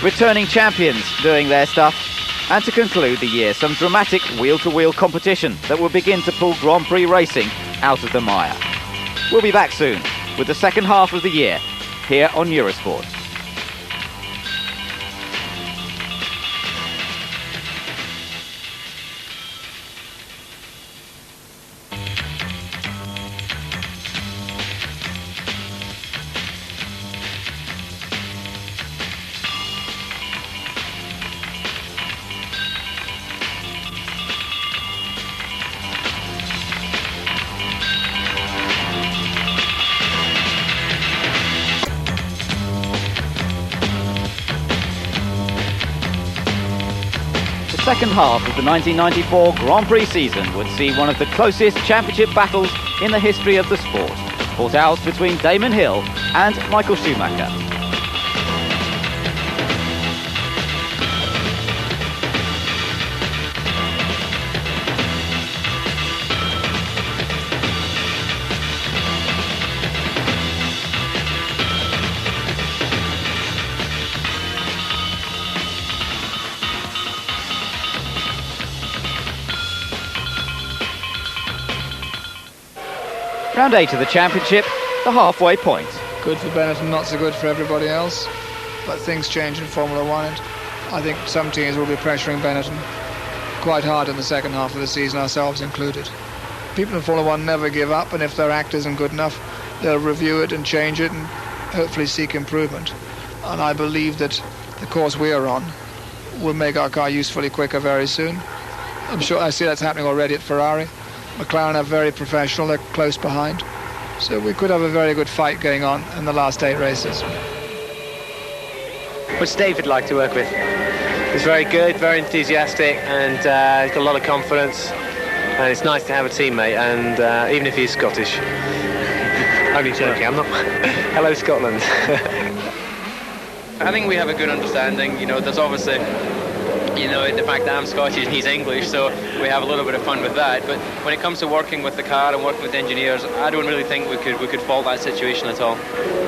returning champions doing their stuff, and to conclude the year, some dramatic wheel-to-wheel competition that will begin to pull Grand Prix racing out of the mire. We'll be back soon with the second half of the year here on Eurosport. The second half of the 1994 Grand Prix season would see one of the closest championship battles in the history of the sport, fought out between Damon Hill and Michael Schumacher. Round 8 of the championship, the halfway point. Good for Benetton, not so good for everybody else. But things change in Formula 1, and I think some teams will be pressuring Benetton. quite hard in the second half of the season, ourselves included. People in Formula One never give up, and if their act isn't good enough, they'll review it and change it and hopefully seek improvement. And I believe that the course we are on will make our car usefully quicker very soon. I'm sure I see that's happening already at Ferrari. McLaren are very professional, they're close behind. So we could have a very good fight going on in the last 8 races. What's David like to work with? He's very good, very enthusiastic, and he's got a lot of confidence. And it's nice to have a teammate, and even if he's Scottish. Only joking, I'm not. Hello, Scotland. I think we have a good understanding. You know, there's obviously, you know, the fact that I'm Scottish and he's English, so we have a little bit of fun with that. But when it comes to working with the car and working with engineers, I don't really think we could fault that situation at all.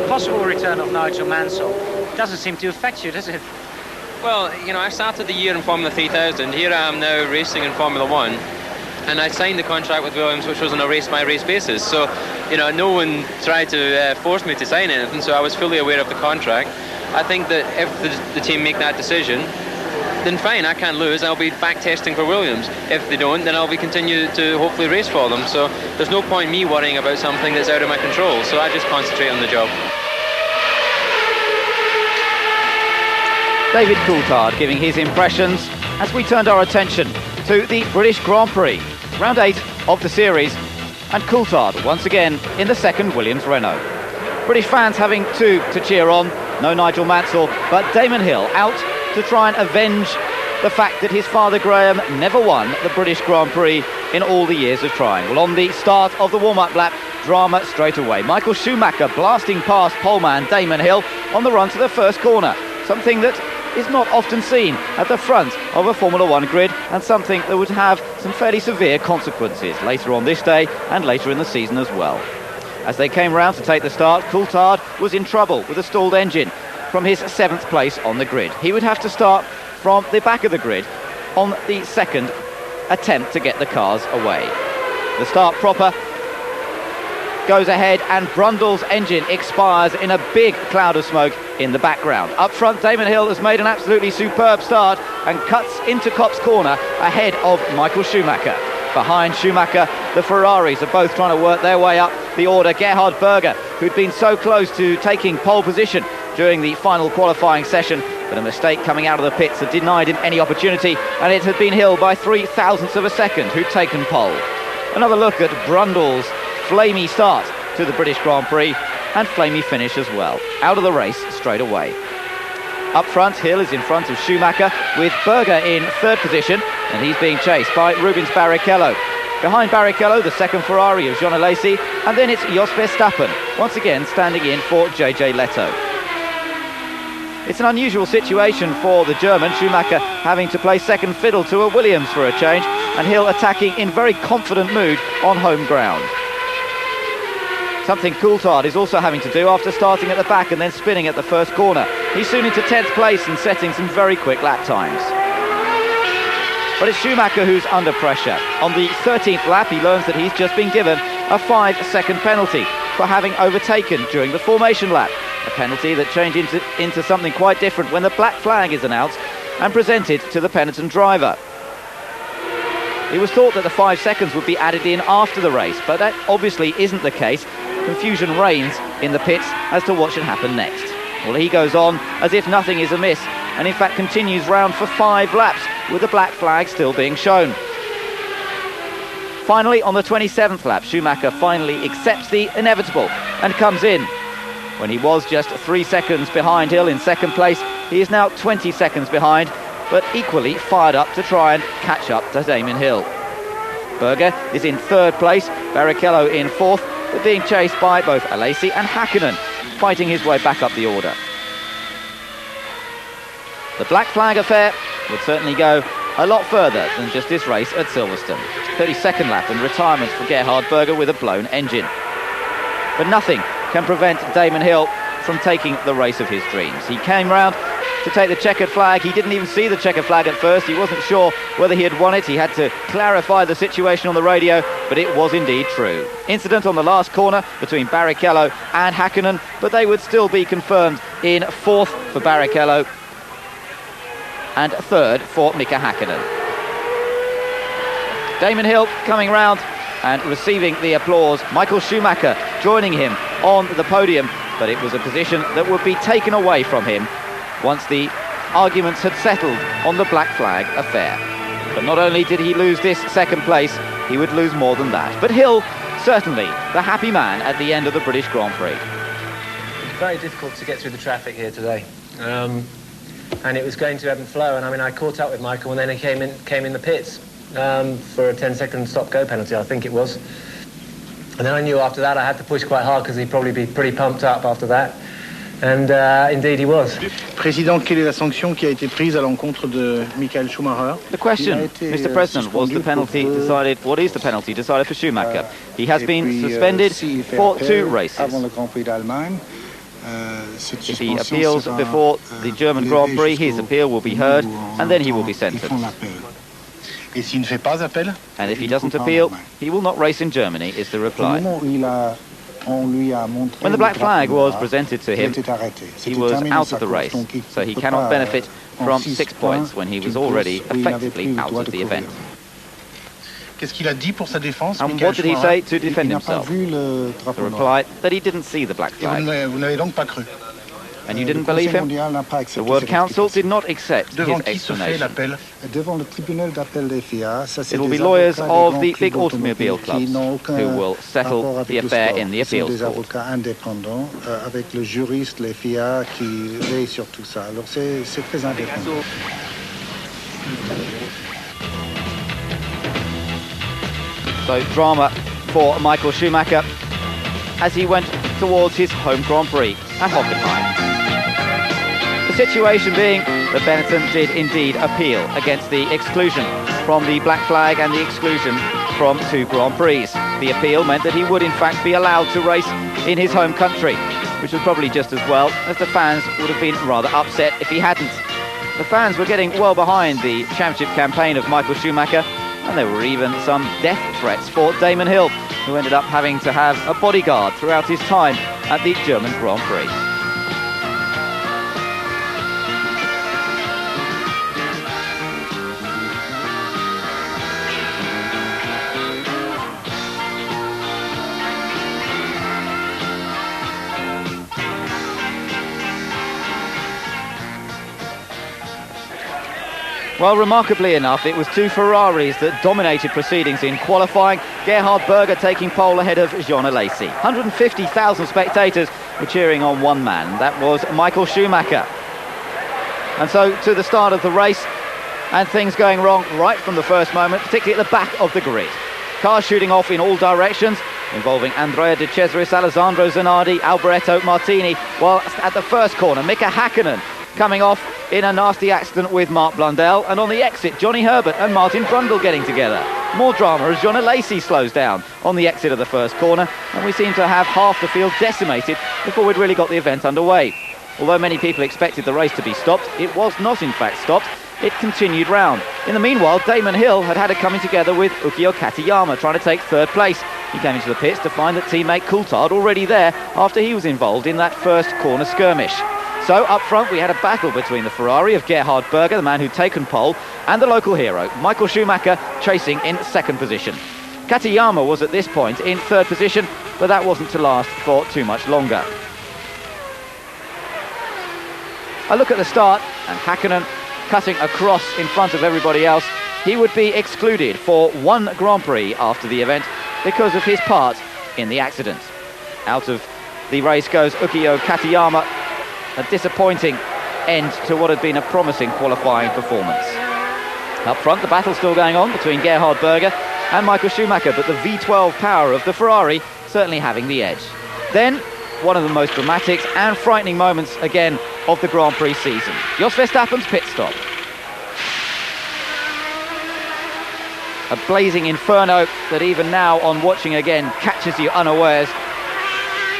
Possible return of Nigel Mansell doesn't seem to affect you, does it? Well, you know, I started the year in Formula 3000. Here I am now racing in Formula 1. And I signed the contract with Williams, which was on a race-by-race basis. So, you know, no one tried to force me to sign anything, so I was fully aware of the contract. I think that if the team make that decision, then fine, I can't lose. I'll be back testing for Williams. If they don't, then I'll be continue to hopefully race for them. So there's no point me worrying about something that's out of my control. So I just concentrate on the job. David Coulthard giving his impressions as we turned our attention to the British Grand Prix. Round 8 of the series, and Coulthard once again in the second Williams Renault. British fans having two to cheer on, no Nigel Mansell, but Damon Hill out to try and avenge the fact that his father Graham never won the British Grand Prix in all the years of trying. Well, on the start of the warm-up lap, drama straight away. Michael Schumacher blasting past poleman Damon Hill on the run to the first corner, something that is not often seen at the front of a Formula 1 grid, and something that would have some fairly severe consequences later on this day and later in the season as well. As they came round to take the start, Coulthard was in trouble with a stalled engine from his 7th place on the grid. He would have to start from the back of the grid on the second attempt to get the cars away. The start proper goes ahead, and Brundle's engine expires in a big cloud of smoke in the background. Up front, Damon Hill has made an absolutely superb start and cuts into Copse Corner ahead of Michael Schumacher. Behind Schumacher, the Ferraris are both trying to work their way up the order. Gerhard Berger, who'd been so close to taking pole position during the final qualifying session, but a mistake coming out of the pits had denied him any opportunity, and it had been Hill by 0.03 of a second who'd taken pole. Another look at Brundle's flamey start to the British Grand Prix, and flamey finish as well. Out of the race straight away. Up front, Hill is in front of Schumacher, with Berger in 3rd position, and he's being chased by Rubens Barrichello. Behind Barrichello, the second Ferrari of Jean Alesi, and then it's Jos Verstappen, once again standing in for JJ Leto. It's an unusual situation for the German, Schumacher having to play second fiddle to a Williams for a change, and Hill attacking in very confident mood on home ground. Something Coulthard is also having to do after starting at the back and then spinning at the first corner. He's soon into 10th place and setting some very quick lap times. But it's Schumacher who's under pressure. On the 13th lap, he learns that he's just been given a 5-second penalty for having overtaken during the formation lap. A penalty that changed into something quite different when the black flag is announced and presented to the penitent driver. It was thought that the 5 seconds would be added in after the race, but that obviously isn't the case. Confusion reigns in the pits as to what should happen next. Well, he goes on as if nothing is amiss, and in fact continues round for 5 laps with the black flag still being shown. Finally, on the 27th lap, Schumacher finally accepts the inevitable and comes in. When he was just 3 seconds behind Hill in 2nd place, he is now 20 seconds behind, but equally fired up to try and catch up to Damon Hill. Berger is in 3rd place, Barrichello in 4th, but being chased by both Alesi and Hakkinen, fighting his way back up the order. The black flag affair would certainly go a lot further than just this race at Silverstone. 32nd lap and retirement for Gerhard Berger with a blown engine. But nothing can prevent Damon Hill from taking the race of his dreams. He came round to take the checkered flag. He didn't even see the checkered flag at first. He wasn't sure whether he had won it. He had to clarify the situation on the radio, but it was indeed true. Incident on the last corner between Barrichello and Hakkinen, but they would still be confirmed in 4th for Barrichello and 3rd for Mika Hakkinen. Damon Hill coming round and receiving the applause. Michael Schumacher joining him on the podium, but it was a position that would be taken away from him once the arguments had settled on the black flag affair. But not only did he lose this second place, he would lose more than that. But Hill, certainly the happy man at the end of the British Grand Prix. Very difficult to get through the traffic here today. And it was going to ebb and flow, and I mean, I caught up with Michael and then he came in the pits for a 10-second stop-go penalty, I think it was. And then I knew after that I had to push quite hard because he'd probably be pretty pumped up after that. And indeed he was. Président, quelle est la sanction qui a été prise à l'encontre de Michael Schumacher? The question, Mr. President, was the penalty decided? What is the penalty decided for Schumacher? He has been suspended for 2 races. If he appeals before the German Grand Prix, his appeal will be heard, and then he will be sentenced. And if he doesn't appeal, he will not race in Germany, is the reply. When the black flag was presented to him, he was out of the race, so he cannot benefit from 6 points when he was already effectively out of the event. And what did he say to defend himself? The reply that he didn't see the black flag. And you didn't believe him? The World Council did not accept his explanation. It will be lawyers of the big automobile clubs who will settle the affair in the appeals court. So drama for Michael Schumacher as he went towards his home Grand Prix at Hockenheim. The situation being that Benetton did indeed appeal against the exclusion from the black flag and the exclusion from 2 Grand Prix. The appeal meant that he would in fact be allowed to race in his home country, which was probably just as well, as the fans would have been rather upset if he hadn't. The fans were getting well behind the championship campaign of Michael Schumacher, and there were even some death threats for Damon Hill, who ended up having to have a bodyguard throughout his time at the German Grand Prix. Well, remarkably enough, it was 2 Ferraris that dominated proceedings in qualifying. Gerhard Berger taking pole ahead of Jean Alesi. 150,000 spectators were cheering on one man. That was Michael Schumacher. And so to the start of the race, and things going wrong right from the first moment, particularly at the back of the grid. Cars shooting off in all directions, involving Andrea De Cesaris, Alessandro Zanardi, Alboreto Martini, while at the first corner, Mika Häkkinen coming off in a nasty accident with Mark Blundell, and on the exit, Johnny Herbert and Martin Brundle getting together. More drama as Jean Alesi slows down on the exit of the first corner, and we seem to have half the field decimated before we'd really got the event underway. Although many people expected the race to be stopped, it was not in fact stopped. It continued round. In the meanwhile, Damon Hill had a coming together with Ukio Katayama, trying to take 3rd place. He came into the pits to find that teammate Coulthard already there after he was involved in that first corner skirmish. So up front we had a battle between the Ferrari of Gerhard Berger, the man who'd taken pole, and the local hero, Michael Schumacher, chasing in 2nd position. Katayama was at this point in 3rd position, but that wasn't to last for too much longer. A look at the start, and Häkkinen cutting across in front of everybody else. He would be excluded for 1 Grand Prix after the event because of his part in the accident. Out of the race goes Ukio Katayama. A disappointing end to what had been a promising qualifying performance. Up front, the battle still going on between Gerhard Berger and Michael Schumacher, but the V12 power of the Ferrari certainly having the edge. Then, one of the most dramatic and frightening moments again of the Grand Prix season. Jos Verstappen's pit stop. A blazing inferno that even now on watching again catches you unawares,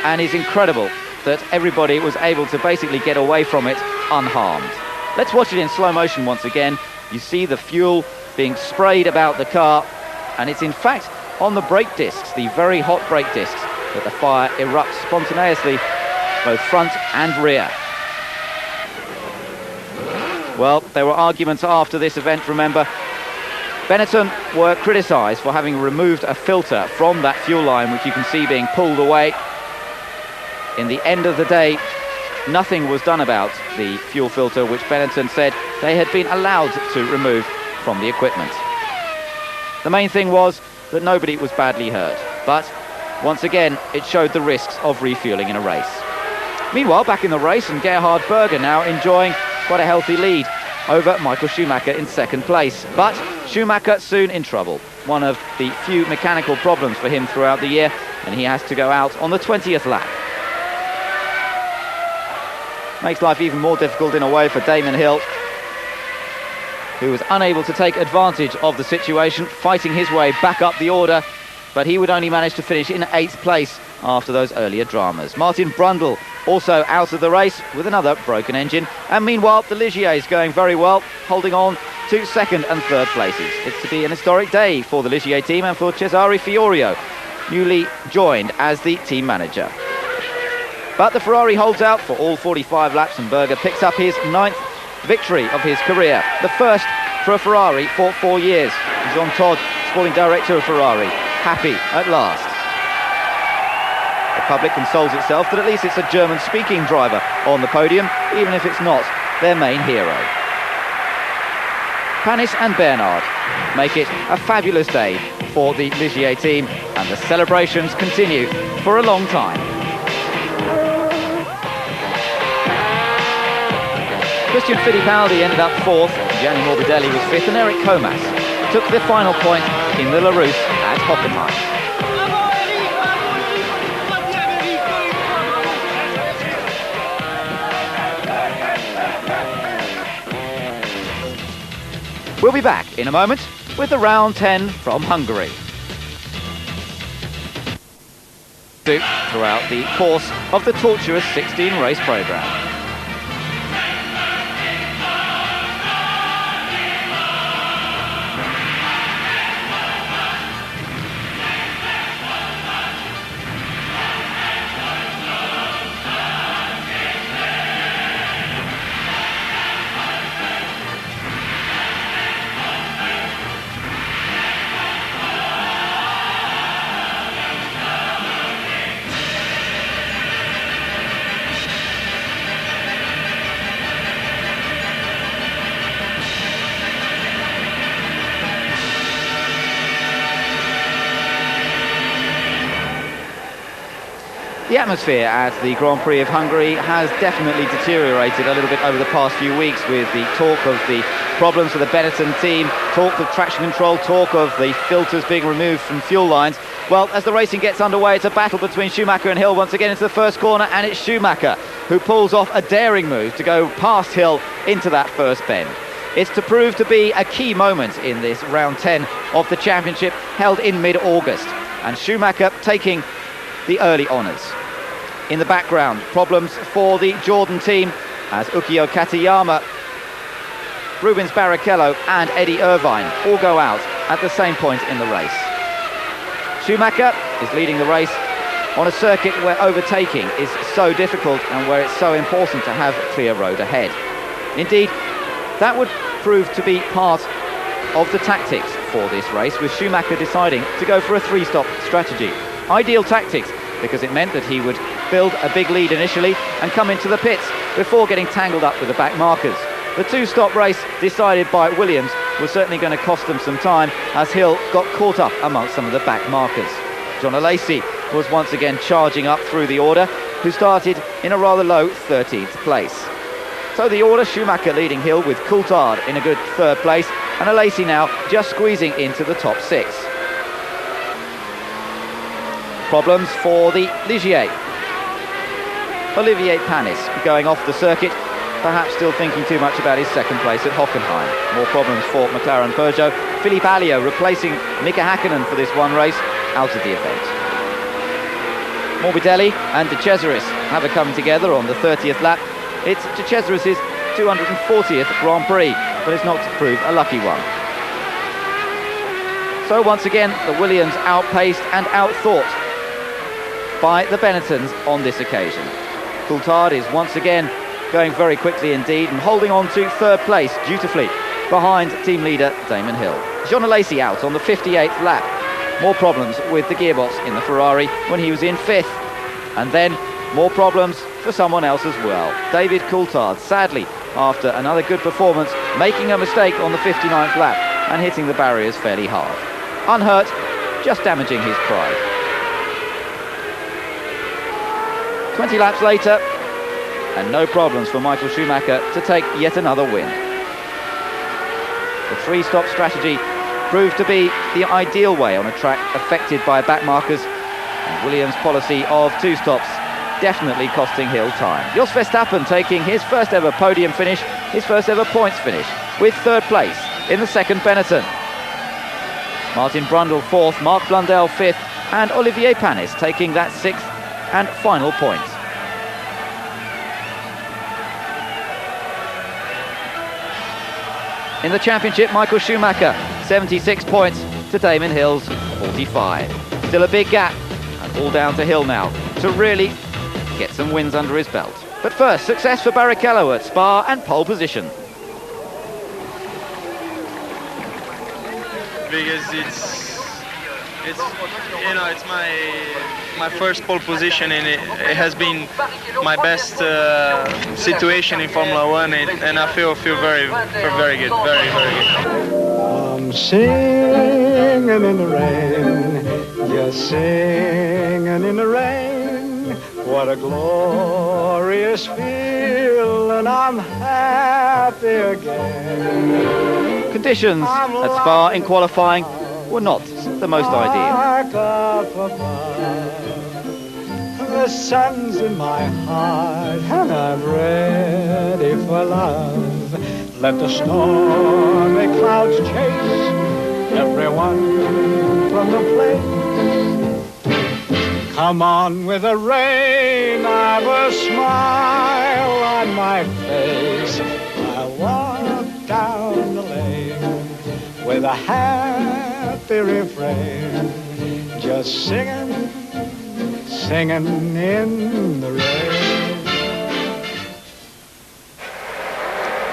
and is incredible that everybody was able to basically get away from it unharmed. Let's watch it in slow motion once again. You see the fuel being sprayed about the car, and it's in fact on the brake discs, the very hot brake discs, that the fire erupts spontaneously, both front and rear. Well, there were arguments after this event, remember, Benetton were criticised for having removed a filter from that fuel line, which you can see being pulled away. In the end of the day, nothing was done about the fuel filter, which Benetton said they had been allowed to remove from the equipment. The main thing was that nobody was badly hurt, but once again it showed the risks of refueling in a race. Meanwhile, back in the race, and Gerhard Berger now enjoying quite a healthy lead over Michael Schumacher in second place. But Schumacher soon in trouble. One of the few mechanical problems for him throughout the year, and he has to go out on the 20th lap. Makes life even more difficult in a way for Damon Hill, who was unable to take advantage of the situation, fighting his way back up the order, but he would only manage to finish in 8th place after those earlier dramas. Martin Brundle also out of the race with another broken engine, and meanwhile the Ligiers going very well, holding on to 2nd and 3rd places. It's to be an historic day for the Ligier team and for Cesare Fiorio, newly joined as the team manager. But the Ferrari holds out for all 45 laps, and Berger picks up his 9th victory of his career, the first for a Ferrari for 4 years. Jean Todt, sporting director of Ferrari, happy at last. The public consoles itself that at least it's a German-speaking driver on the podium, even if it's not their main hero. Panis and Bernard make it a fabulous day for the Ligier team, and the celebrations continue for a long time. Christian Fittipaldi ended up 4th, Gianni Morbidelli was 5th, and Eric Comas took the final point in the Larousse at Hockenheim. We'll be back in a moment with the round 10 from Hungary. Throughout the course of the tortuous 16-race programme. The atmosphere at the Grand Prix of Hungary has definitely deteriorated a little bit over the past few weeks, with the talk of the problems with the Benetton team, talk of traction control, talk of the filters being removed from fuel lines. Well, as the racing gets underway, it's a battle between Schumacher and Hill once again into the first corner, and it's Schumacher who pulls off a daring move to go past Hill into that first bend. It's to prove to be a key moment in this round 10 of the championship, held in mid-August, and Schumacher taking the early honours. In the background, problems for the Jordan team as Ukio Katayama, Rubens Barrichello and Eddie Irvine all go out at the same point in the race. Schumacher is leading the race on a circuit where overtaking is so difficult and where it's so important to have a clear road ahead. Indeed, that would prove to be part of the tactics for this race, with Schumacher deciding to go for a 3-stop strategy. Ideal tactics, because it meant that he would build a big lead initially and come into the pits before getting tangled up with the back markers. The 2-stop race decided by Williams was certainly going to cost them some time, as Hill got caught up amongst some of the back markers. John Alesi was once again charging up through the order, who started in a rather low 13th place. So the order: Schumacher leading Hill, with Coulthard in a good 3rd place, and Alesi now just squeezing into the top 6. Problems for the Ligier. Olivier Panis going off the circuit, perhaps still thinking too much about his 2nd place at Hockenheim. More problems for McLaren Peugeot. Philippe Alliot replacing Mika Hakkinen for this one race, out of the event. Morbidelli and De Cesaris have a come together on the 30th lap. It's De Cesaris' 240th Grand Prix, but it's not to prove a lucky one. So once again, the Williams outpaced and outthought by the Benettons on this occasion. Coulthard is once again going very quickly indeed, and holding on to 3rd place dutifully behind team leader Damon Hill. Jean out on the 58th lap. More problems with the gearbox in the Ferrari when he was in 5th. And then more problems for someone else as well. David Coulthard, sadly, after another good performance, making a mistake on the 59th lap and hitting the barriers fairly hard. Unhurt, just damaging his pride. 20 laps later, and no problems for Michael Schumacher to take yet another win. The three-stop strategy proved to be the ideal way on a track affected by backmarkers, and Williams' policy of two stops definitely costing Hill time. Jos Verstappen taking his first ever podium finish, his first ever points finish, with third place in the second Benetton. Martin Brundle fourth, Marc Blundell fifth, and Olivier Panis taking that sixth and final point. In the championship, Michael Schumacher, 76 points to Damon Hill's 45. Still a big gap, and all down to Hill now to really get some wins under his belt. But first, success for Barrichello at Spa and pole position. Because it's my first pole position, and it has been my best situation in Formula One, and I feel very good, very good. I'm singing in the rain, just singing in the rain. What a glorious feeling, I'm happy again. Conditions at Spa in qualifying were not the most ideal. The sun's in my heart and I'm ready for love. Let the stormy clouds chase everyone from the place. Come on with the rain, I've a smile on my face. I walk down the lane with a happy refrain, just singing, singing in the rain.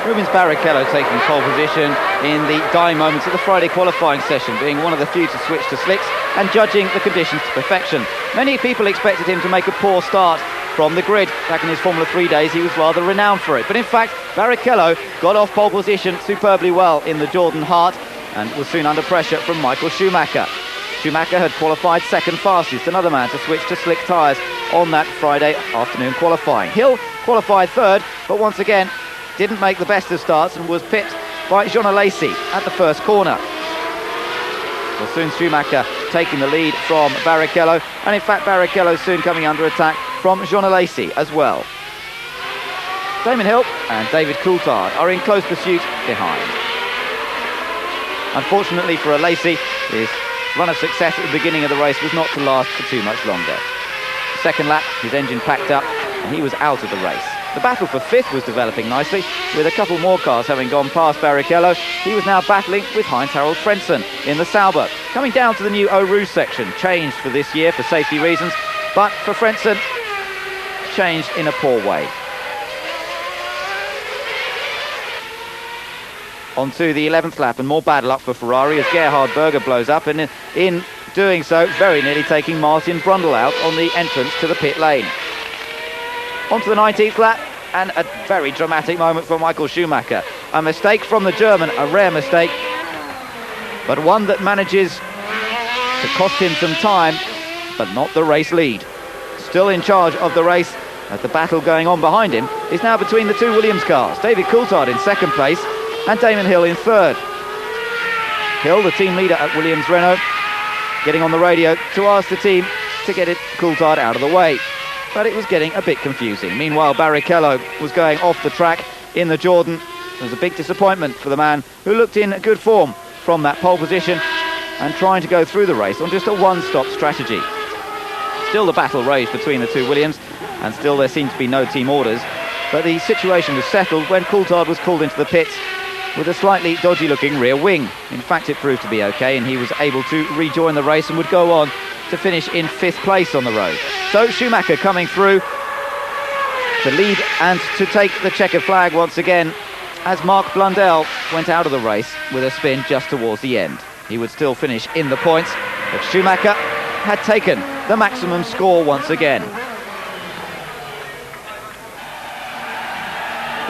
Rubens Barrichello taking pole position in the dying moments of the Friday qualifying session, being one of the few to switch to slicks and judging the conditions to perfection. Many people expected him to make a poor start from the grid. Back in his Formula 3 days, he was rather renowned for it. But in fact, Barrichello got off pole position superbly well in the Jordan Hart and was soon under pressure from Michael Schumacher. Schumacher had qualified second fastest, another man to switch to slick tyres on that Friday afternoon qualifying. Hill qualified third, but once again didn't make the best of starts and was pipped by Jean Alesi at the first corner. Well, soon Schumacher taking the lead from Barrichello, and in fact Barrichello soon coming under attack from Jean Alesi as well. Damon Hill and David Coulthard are in close pursuit behind. Unfortunately for Alesi, his run of success at the beginning of the race was not to last for too much longer. Second lap, his engine packed up and he was out of the race. The battle for fifth was developing nicely, with a couple more cars having gone past Barrichello. He was now battling with Heinz-Harald Frentzen in the Sauber. Coming down to the new Eau Rouge section, changed for this year for safety reasons, but for Frentzen, changed in a poor way. Onto the 11th lap, and more bad luck for Ferrari as Gerhard Berger blows up, and in doing so, very nearly taking Martin Brundle out on the entrance to the pit lane. Onto the 19th lap, and a very dramatic moment for Michael Schumacher. A mistake from the German, a rare mistake, but one that manages to cost him some time, but not the race lead. Still in charge of the race, as the battle going on behind him is now between the two Williams cars. David Coulthard in second place, and Damon Hill in third. Hill, the team leader at Williams Renault, getting on the radio to ask the team to get Coulthard out of the way. But it was getting a bit confusing. Meanwhile, Barrichello was going off the track in the Jordan. It was a big disappointment for the man who looked in good form from that pole position and trying to go through the race on just a one-stop strategy. Still the battle raged between the two Williams, and still there seemed to be no team orders. But the situation was settled when Coulthard was called into the pits with a slightly dodgy-looking rear wing. In fact, it proved to be okay, and he was able to rejoin the race and would go on to finish in 5th place on the road. So Schumacher coming through to lead and to take the checkered flag once again as Mark Blundell went out of the race with a spin just towards the end. He would still finish in the points, but Schumacher had taken the maximum score once again.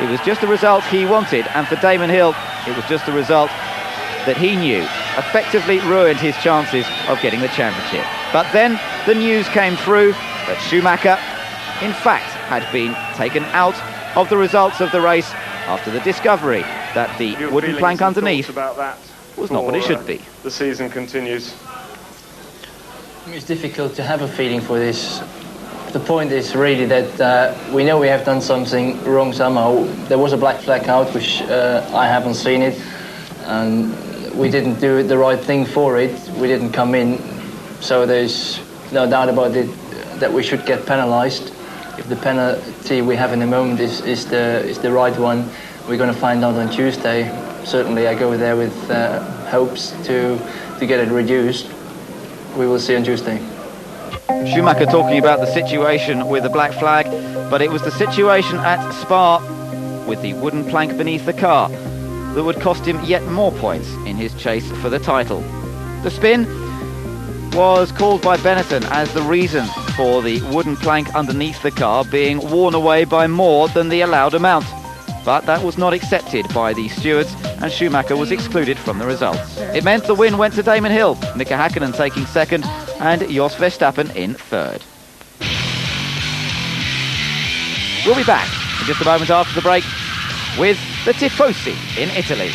It was just the result he wanted, and for Damon Hill, it was just the result that he knew effectively ruined his chances of getting the championship. But then the news came through that Schumacher, in fact, had been taken out of the results of the race after the discovery that the wooden plank underneath about that was not what it should be. The season continues. It's difficult to have a feeling for this. The point is really that we know we have done something wrong somehow. There was a black flag out, which I haven't seen it, and we didn't do the right thing for it. We didn't come in, so there's no doubt about it that we should get penalised. If the penalty we have in the moment is the right one, we're going to find out on Tuesday. Certainly, I go there with hopes to get it reduced. We will see on Tuesday. Schumacher talking about the situation with the black flag, but it was the situation at Spa with the wooden plank beneath the car that would cost him yet more points in his chase for the title. The spin was called by Benetton as the reason for the wooden plank underneath the car being worn away by more than the allowed amount. But that was not accepted by the stewards, and Schumacher was excluded from the results. It meant the win went to Damon Hill, Mika Häkkinen taking second, and Jos Verstappen in third. We'll be back in just a moment after the break with the Tifosi in Italy.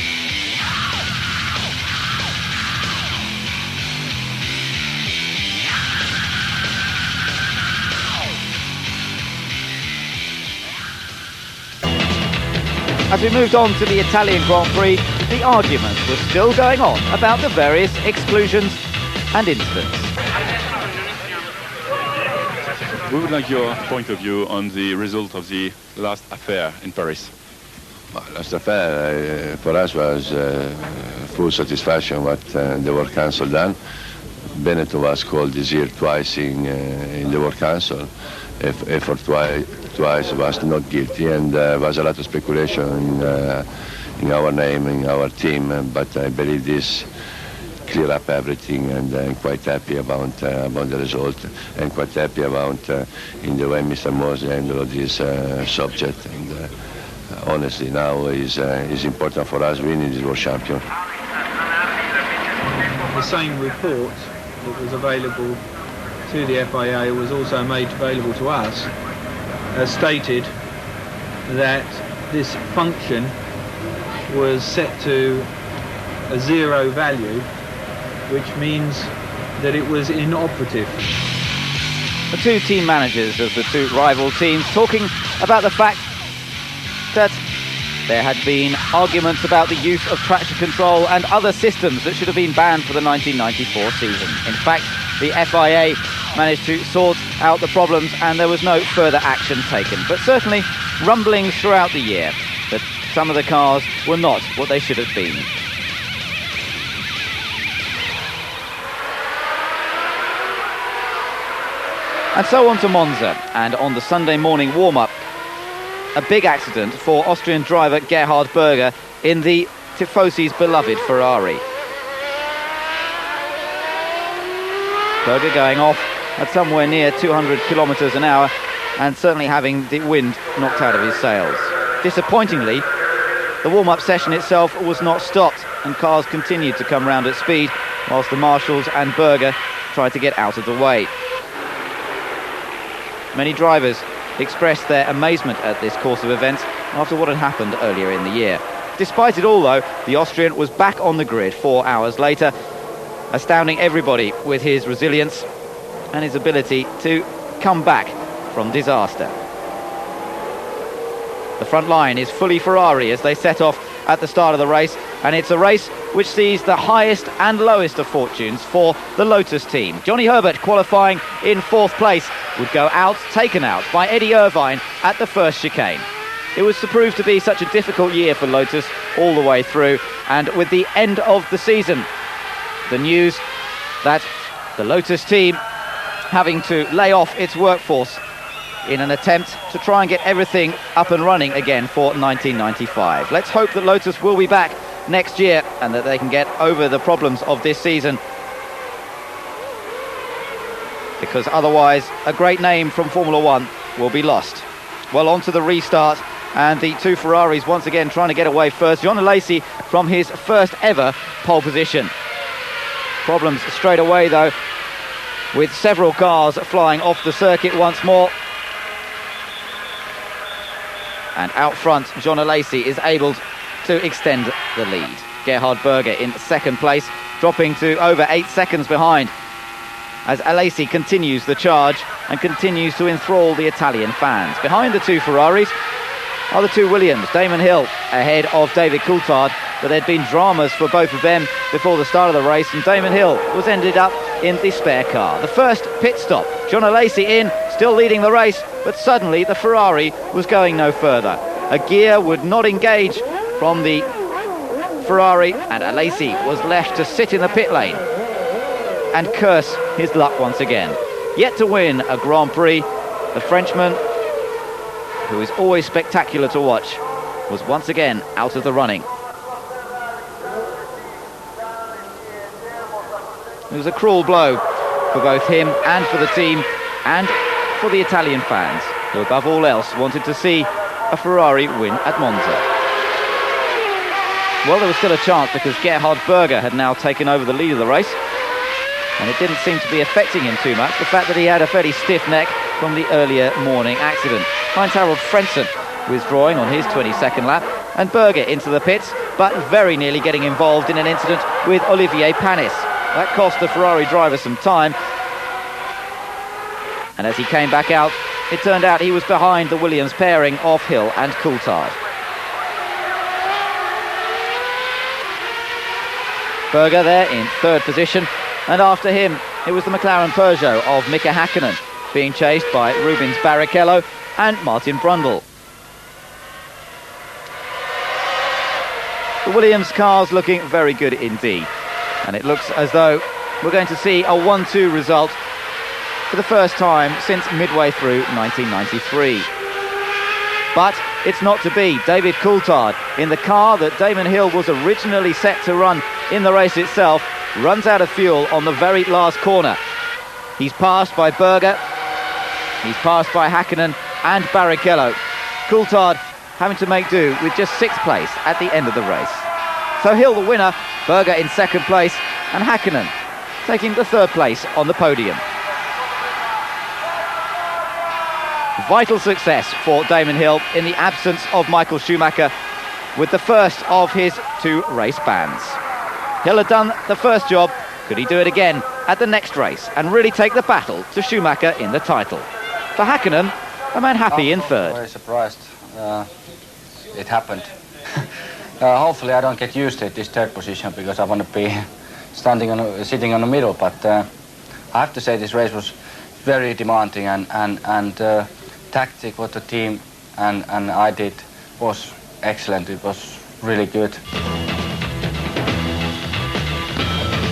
As we moved on to the Italian Grand Prix, the arguments were still going on about the various exclusions and incidents. We would like your point of view on the result of the last affair in Paris. Well, last affair for us was full satisfaction what the World Council done. Benetton was called this year twice in the World Council. Effort twice was not guilty, and there was a lot of speculation in our name, in our team, but I believe this clear up everything, and I'm quite happy about the result, and quite happy about in the way Mr. Mose handled this subject. And honestly, now is important for us winning this world champion. The same report that was available to the FIA was also made available to us, stated that this function was set to a zero value, which means that it was inoperative. The two team managers of the two rival teams talking about the fact that there had been arguments about the use of traction control and other systems that should have been banned for the 1994 season. In fact, the FIA managed to sort out the problems and there was no further action taken. But certainly rumblings throughout the year that some of the cars were not what they should have been. And so on to Monza, and on the Sunday morning warm-up, a big accident for Austrian driver Gerhard Berger in the Tifosi's beloved Ferrari. Berger going off at somewhere near 200 kilometres an hour and certainly having the wind knocked out of his sails. Disappointingly, the warm-up session itself was not stopped and cars continued to come round at speed whilst the marshals and Berger tried to get out of the way. Many drivers expressed their amazement at this course of events after what had happened earlier in the year. Despite it all, though, the Austrian was back on the grid 4 hours later, astounding everybody with his resilience and his ability to come back from disaster. The front line is fully Ferrari as they set off at the start of the race, and it's a race which sees the highest and lowest of fortunes for the Lotus team. Johnny Herbert, qualifying in 4th place, would go out, taken out by Eddie Irvine at the first chicane. It was to prove to be such a difficult year for Lotus all the way through, and with the end of the season, the news that the Lotus team having to lay off its workforce in an attempt to try and get everything up and running again for 1995. Let's hope that Lotus will be back next year and that they can get over the problems of this season, because otherwise a great name from Formula One will be lost. Well, on to the restart, and the two Ferraris once again trying to get away first. John Alesi from his first ever pole position. Problems straight away though, with several cars flying off the circuit once more. And out front, John Alesi is able to extend the lead. Gerhard Berger in second place, dropping to over 8 seconds behind, as Alesi continues the charge and continues to enthrall the Italian fans. Behind the two Ferraris are the two Williams. Damon Hill ahead of David Coulthard, but there'd been dramas for both of them before the start of the race, and Damon Hill was ended up in the spare car. The first pit stop, John Alesi in, still leading the race, but suddenly the Ferrari was going no further. A gear would not engage from the Ferrari, and Alesi was left to sit in the pit lane and curse his luck once again. Yet to win a Grand Prix, the Frenchman, who is always spectacular to watch, was once again out of the running. It was a cruel blow for both him and for the team and for the Italian fans, who above all else wanted to see a Ferrari win at Monza. Well, there was still a chance because Gerhard Berger had now taken over the lead of the race, and it didn't seem to be affecting him too much, the fact that he had a fairly stiff neck from the earlier morning accident. Heinz-Harald Frentzen withdrawing on his 22nd lap, and Berger into the pits, but very nearly getting involved in an incident with Olivier Panis. That cost the Ferrari driver some time, and as he came back out, it turned out he was behind the Williams pairing of Hill and Coulthard. Berger there in third position, and after him it was the McLaren Peugeot of Mika Häkkinen, being chased by Rubens Barrichello and Martin Brundle. The Williams cars looking very good indeed, and it looks as though we're going to see a 1-2 result for the first time since midway through 1993. But it's not to be. David Coulthard, in the car that Damon Hill was originally set to run in the race itself, runs out of fuel on the very last corner. He's passed by Berger, he's passed by Häkkinen and Barrichello. Coulthard having to make do with just 6th place at the end of the race. So Hill the winner, Berger in 2nd place, and Häkkinen taking the 3rd place on the podium. Vital success for Damon Hill in the absence of Michael Schumacher, with the first of his 2 race bans. Hill had done the first job. Could he do it again at the next race and really take the battle to Schumacher in the title? For Häkkinen, a man happy in 3rd. Very surprised. It happened. Hopefully I don't get used to this 3rd position, because I want to be sitting on the middle, but I have to say this race was very demanding, and tactic what the team and I did was excellent. It was really good.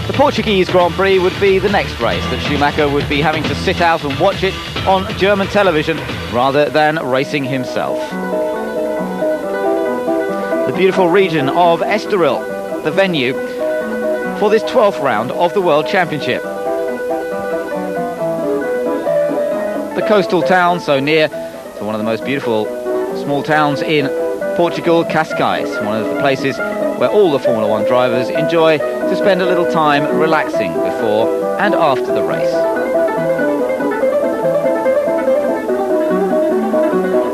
The Portuguese Grand Prix would be the next race that Schumacher would be having to sit out and watch it on German television rather than racing himself. The beautiful region of Estoril, the venue for this 12th round of the World Championship. The coastal town, so near to one of the most beautiful small towns in Portugal, Cascais, one of the places where all the Formula One drivers enjoy to spend a little time relaxing before and after the race.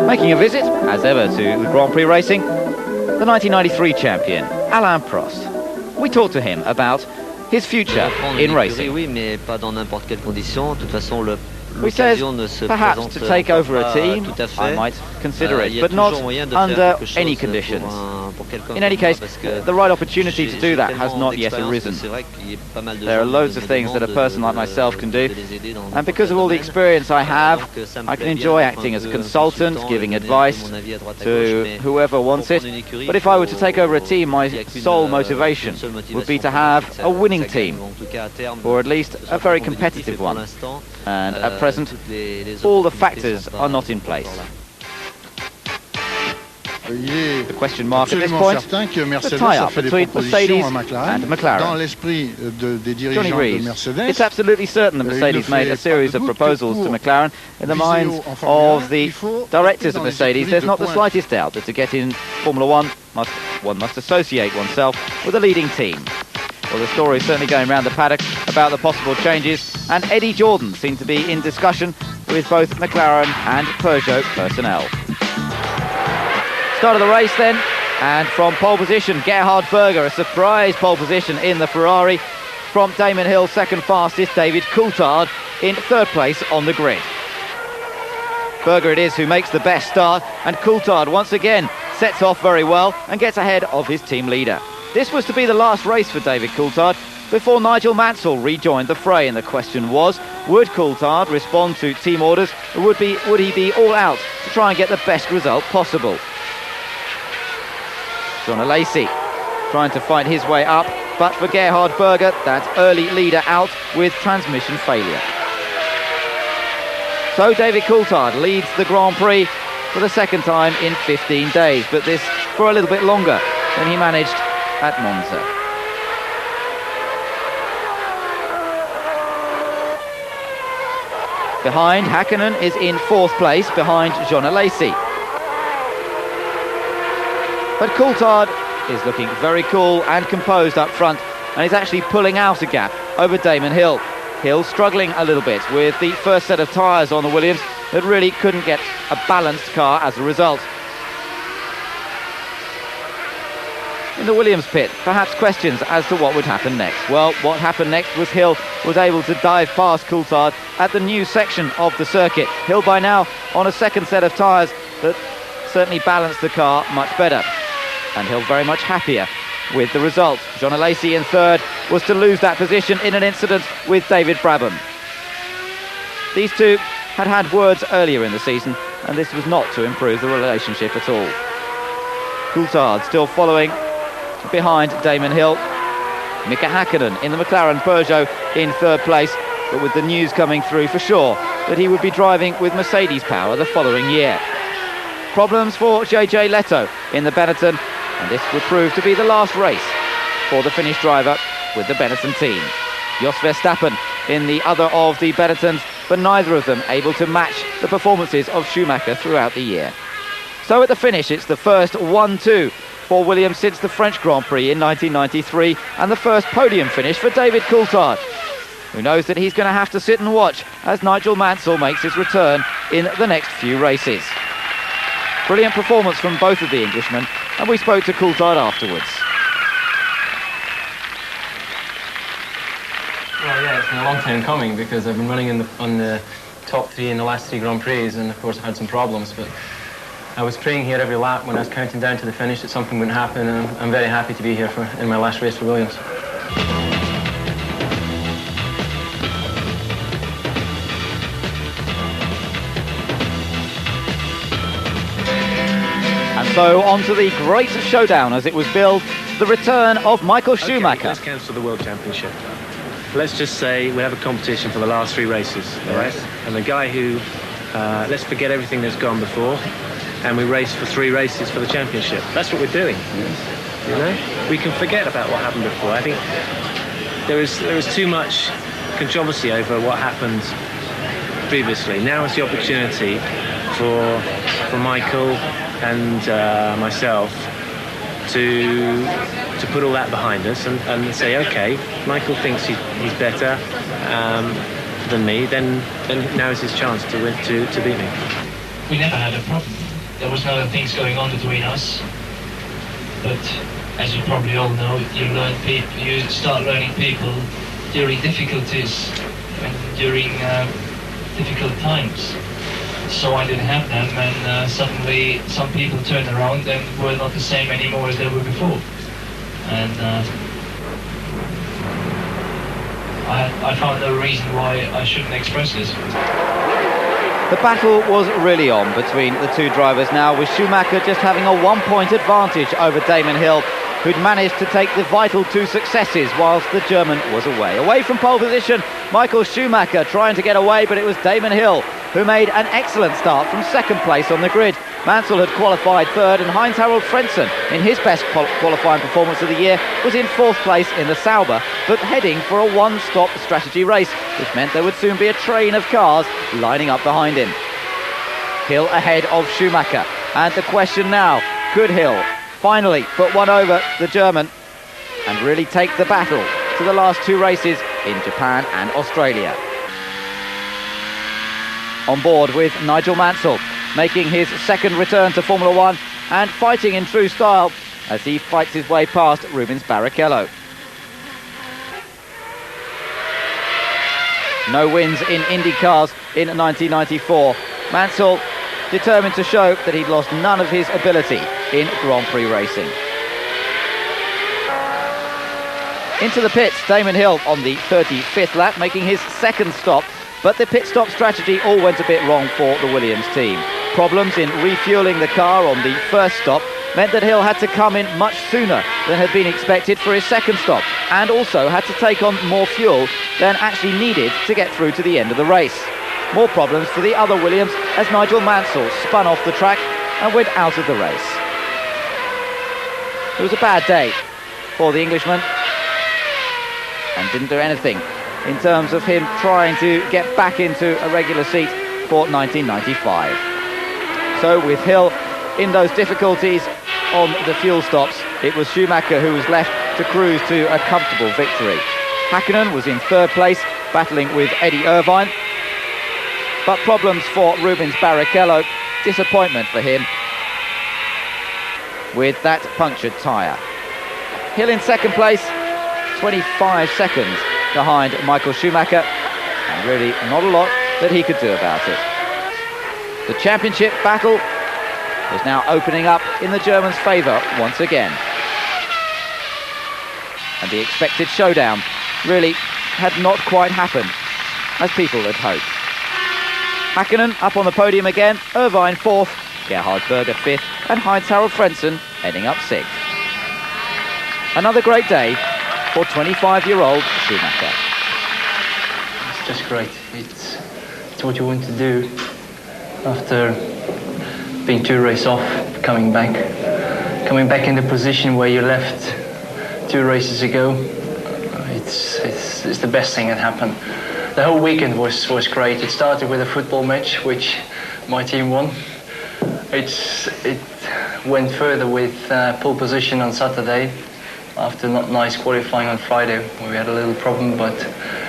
Making a visit, as ever, to the Grand Prix racing, the 1993 champion, Alain Prost. We talked to him about his future in racing. He says perhaps to take over a team, I might consider it, but not under any conditions. In any case, the right opportunity to do that has not yet arisen. There are loads of things that a person like myself can do, and because of all the experience I have, I can enjoy acting as a consultant, giving advice to whoever wants it. But if I were to take over a team, my sole motivation would be to have a winning team, or at least a very competitive one. And at present, all the factors are not in place. The question mark at this point, the tie-up between Mercedes and McLaren. Johnny Reeves, it's absolutely certain that Mercedes made a series of proposals to McLaren. In the minds of the directors of Mercedes, there's not the slightest doubt that to get in Formula One must associate oneself with a leading team. Well, the story is certainly going around the paddock about the possible changes, and Eddie Jordan seemed to be in discussion with both McLaren and Peugeot personnel. Start of the race then, and from pole position, Gerhard Berger, a surprise pole position in the Ferrari. From Damon Hill, second fastest, David Coulthard in third place on the grid. Berger it is who makes the best start, and Coulthard once again sets off very well and gets ahead of his team leader. This was to be the last race for David Coulthard before Nigel Mansell rejoined the fray, and the question was, would Coulthard respond to team orders, or would he be all out to try and get the best result possible? John Alesi trying to fight his way up, but for Gerhard Berger, that early leader out with transmission failure. So David Coulthard leads the Grand Prix for the second time in 15 days, but this for a little bit longer than he managed at Monza. Behind, Hakkinen is in fourth place behind John Alesi. But Coulthard is looking very cool and composed up front, and is actually pulling out a gap over Damon Hill. Hill struggling a little bit with the first set of tyres on the Williams that really couldn't get a balanced car as a result. In the Williams pit, perhaps questions as to what would happen next. Well, what happened next was Hill was able to dive past Coulthard at the new section of the circuit. Hill by now on a second set of tyres that certainly balanced the car much better, and Hill very much happier with the result. John Alesi in third was to lose that position in an incident with David Brabham. These two had had words earlier in the season, and this was not to improve the relationship at all. Coulthard still following behind Damon Hill. Mika Hakkinen in the McLaren Peugeot in third place, but with the news coming through for sure that he would be driving with Mercedes power the following year. Problems for JJ Leto in the Benetton, and this would prove to be the last race for the Finnish driver with the Benetton team. Jos Verstappen in the other of the Benettons, but neither of them able to match the performances of Schumacher throughout the year. So at the finish, it's the first 1-2 for Williams since the French Grand Prix in 1993, and the first podium finish for David Coulthard, who knows that he's going to have to sit and watch as Nigel Mansell makes his return in the next few races. Brilliant performance from both of the Englishmen, and we spoke to Coulthard afterwards. Well, yeah, it's been a long time coming because I've been running on the top three in the last three Grand Prix, and of course I've had some problems, but I was praying here every lap when I was counting down to the finish that something wouldn't happen, and I'm very happy to be here in my last race for Williams. And so on to the great showdown as it was billed, the return of Michael Schumacher. Let's cancel the World Championship. Let's just say we have a competition for the last three races, all right? And the guy who, let's forget everything that's gone before, and we race for three races for the championship. That's what we're doing. You know, we can forget about what happened before. I think there was too much controversy over what happened previously. Now is the opportunity for Michael and myself to put all that behind us and say, okay, Michael thinks he's better than me, then now is his chance to win, to beat me. We never had a problem. There was no things going on between us. But as you probably all know, you start learning people during difficulties and during difficult times. so I didn't have them, and suddenly some people turned around and were not the same anymore as they were before. And I found no reason why I shouldn't express this. The battle was really on between the two drivers now, with Schumacher just having a 1-point advantage over Damon Hill, who'd managed to take the vital 2 successes whilst the German was away. Away from pole position, Michael Schumacher trying to get away, but it was Damon Hill who made an excellent start from 2nd place on the grid. Mansell had qualified 3rd, and Heinz-Harald Frentzen, in his best qualifying performance of the year, was in 4th place in the Sauber, but heading for a one-stop strategy race, which meant there would soon be a train of cars lining up behind him. Hill ahead of Schumacher, and the question now, could Hill finally put one over the German and really take the battle to the last 2 races in Japan and Australia? On board with Nigel Mansell, making his 2nd return to Formula 1 and fighting in true style as he fights his way past Rubens Barrichello. No wins in Indy cars in 1994. Mansell determined to show that he'd lost none of his ability in Grand Prix racing. Into the pits, Damon Hill on the 35th lap, making his 2nd stop, but the pit stop strategy all went a bit wrong for the Williams team. Problems in refuelling the car on the 1st stop meant that Hill had to come in much sooner than had been expected for his 2nd stop, and also had to take on more fuel than actually needed to get through to the end of the race. More problems for the other Williams as Nigel Mansell spun off the track and went out of the race. It was a bad day for the Englishman, and didn't do anything in terms of him trying to get back into a regular seat for 1995. So with Hill in those difficulties on the fuel stops, it was Schumacher who was left to cruise to a comfortable victory. Häkkinen was in 3rd place, battling with Eddie Irvine, but problems for Rubens Barrichello, disappointment for him with that punctured tyre. Hill in 2nd place, 25 seconds behind Michael Schumacher, and really not a lot that he could do about it. The championship battle was now opening up in the Germans' favour once again, and the expected showdown really had not quite happened as people had hoped. Häkkinen up on the podium again, Irvine 4th, Gerhard Berger 5th, and Heinz-Harald Frentzen heading up 6th. Another great day for 25-year-old Schumacher. It's just great. It's what you want to do after being 2 races off, coming back in the position where you left 2 races ago. It's the best thing that happened. The whole weekend was great. It started with a football match, which my team won. It went further with pole position on Saturday, after not nice qualifying on Friday, where we had a little problem, but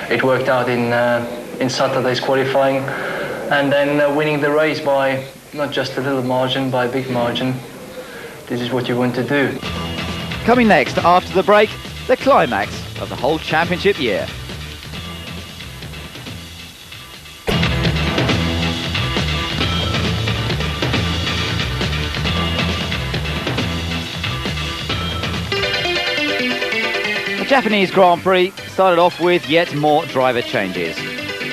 it worked out in Saturday's qualifying, and then winning the race by not just a little margin, by a big margin. This is what you want to do. Coming next, after the break, the climax of the whole championship year. The Japanese Grand Prix started off with yet more driver changes.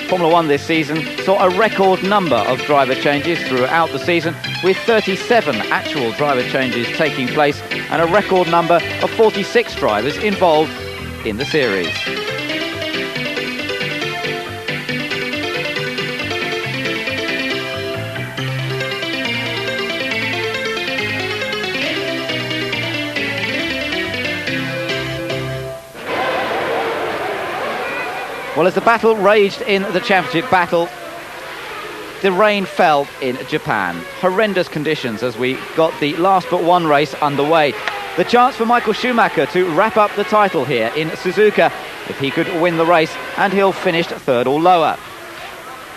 Formula 1 this season saw a record number of driver changes throughout the season, with 37 actual driver changes taking place and a record number of 46 drivers involved in the series. Well, as the battle raged in the championship battle, the rain fell in Japan. Horrendous conditions as we got the last but one race underway. The chance for Michael Schumacher to wrap up the title here in Suzuka if he could win the race, and Hill finished 3rd or lower.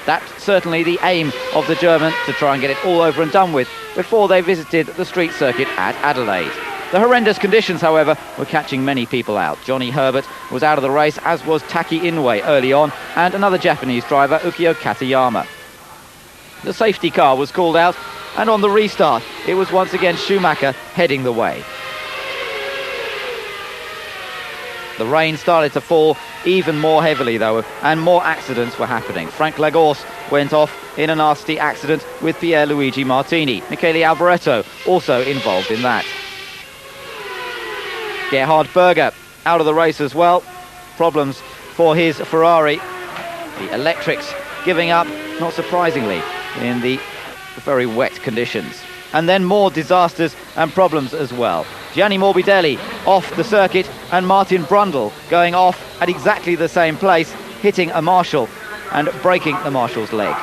That's certainly the aim of the German, to try and get it all over and done with before they visited the street circuit at Adelaide. The horrendous conditions, however, were catching many people out. Johnny Herbert was out of the race, as was Taki Inoue early on, and another Japanese driver, Ukyo Katayama. The safety car was called out, and on the restart, it was once again Schumacher heading the way. The rain started to fall even more heavily though, and more accidents were happening. Frank Lagorce went off in a nasty accident with Pierluigi Martini. Michele Alboreto also involved in that. Gerhard Berger out of the race as well. Problems for his Ferrari. The electrics giving up, not surprisingly, in the very wet conditions. And then more disasters and problems as well. Gianni Morbidelli off the circuit, and Martin Brundle going off at exactly the same place, hitting a marshal and breaking the marshal's leg.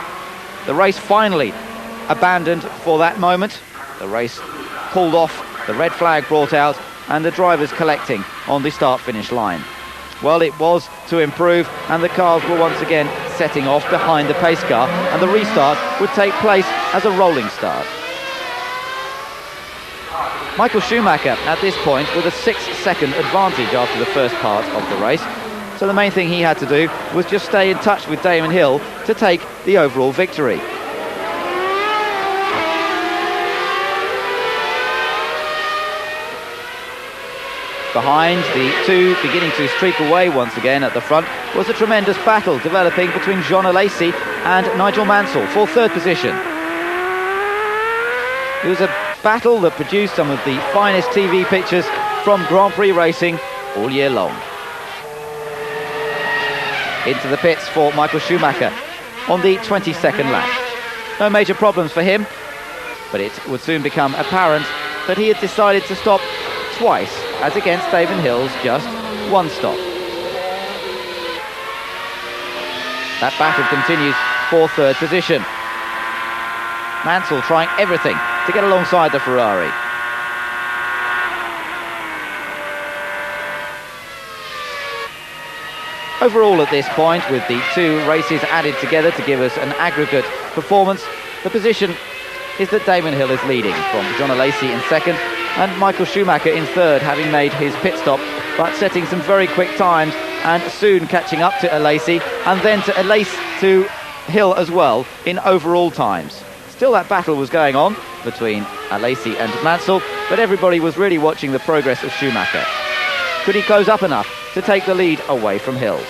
The race finally abandoned for that moment. The race pulled off, the red flag brought out, and the drivers collecting on the start-finish line. Well, it was to improve, and the cars were once again setting off behind the pace car, and the restart would take place as a rolling start. Michael Schumacher at this point with a 6-second advantage after the first part of the race. So the main thing he had to do was just stay in touch with Damon Hill to take the overall victory. Behind, the two beginning to streak away once again at the front, was a tremendous battle developing between Jean Alesi and Nigel Mansell for third position. It was a battle that produced some of the finest TV pictures from Grand Prix racing all year long. Into the pits for Michael Schumacher on the 22nd lap. No major problems for him, but it would soon become apparent that he had decided to stop twice, as against Damon Hill's just one stop. That battle continues for third position. Mansell trying everything to get alongside the Ferrari. Overall at this point, with the two races added together to give us an aggregate performance, the position is that Damon Hill is leading, from John Alesi in second and Michael Schumacher in third, having made his pit stop, but setting some very quick times and soon catching up to Alesi, and then to Hill as well in overall times. Still that battle was going on between Alesi and Mansell, but everybody was really watching the progress of Schumacher. Could he close up enough to take the lead away from Hill?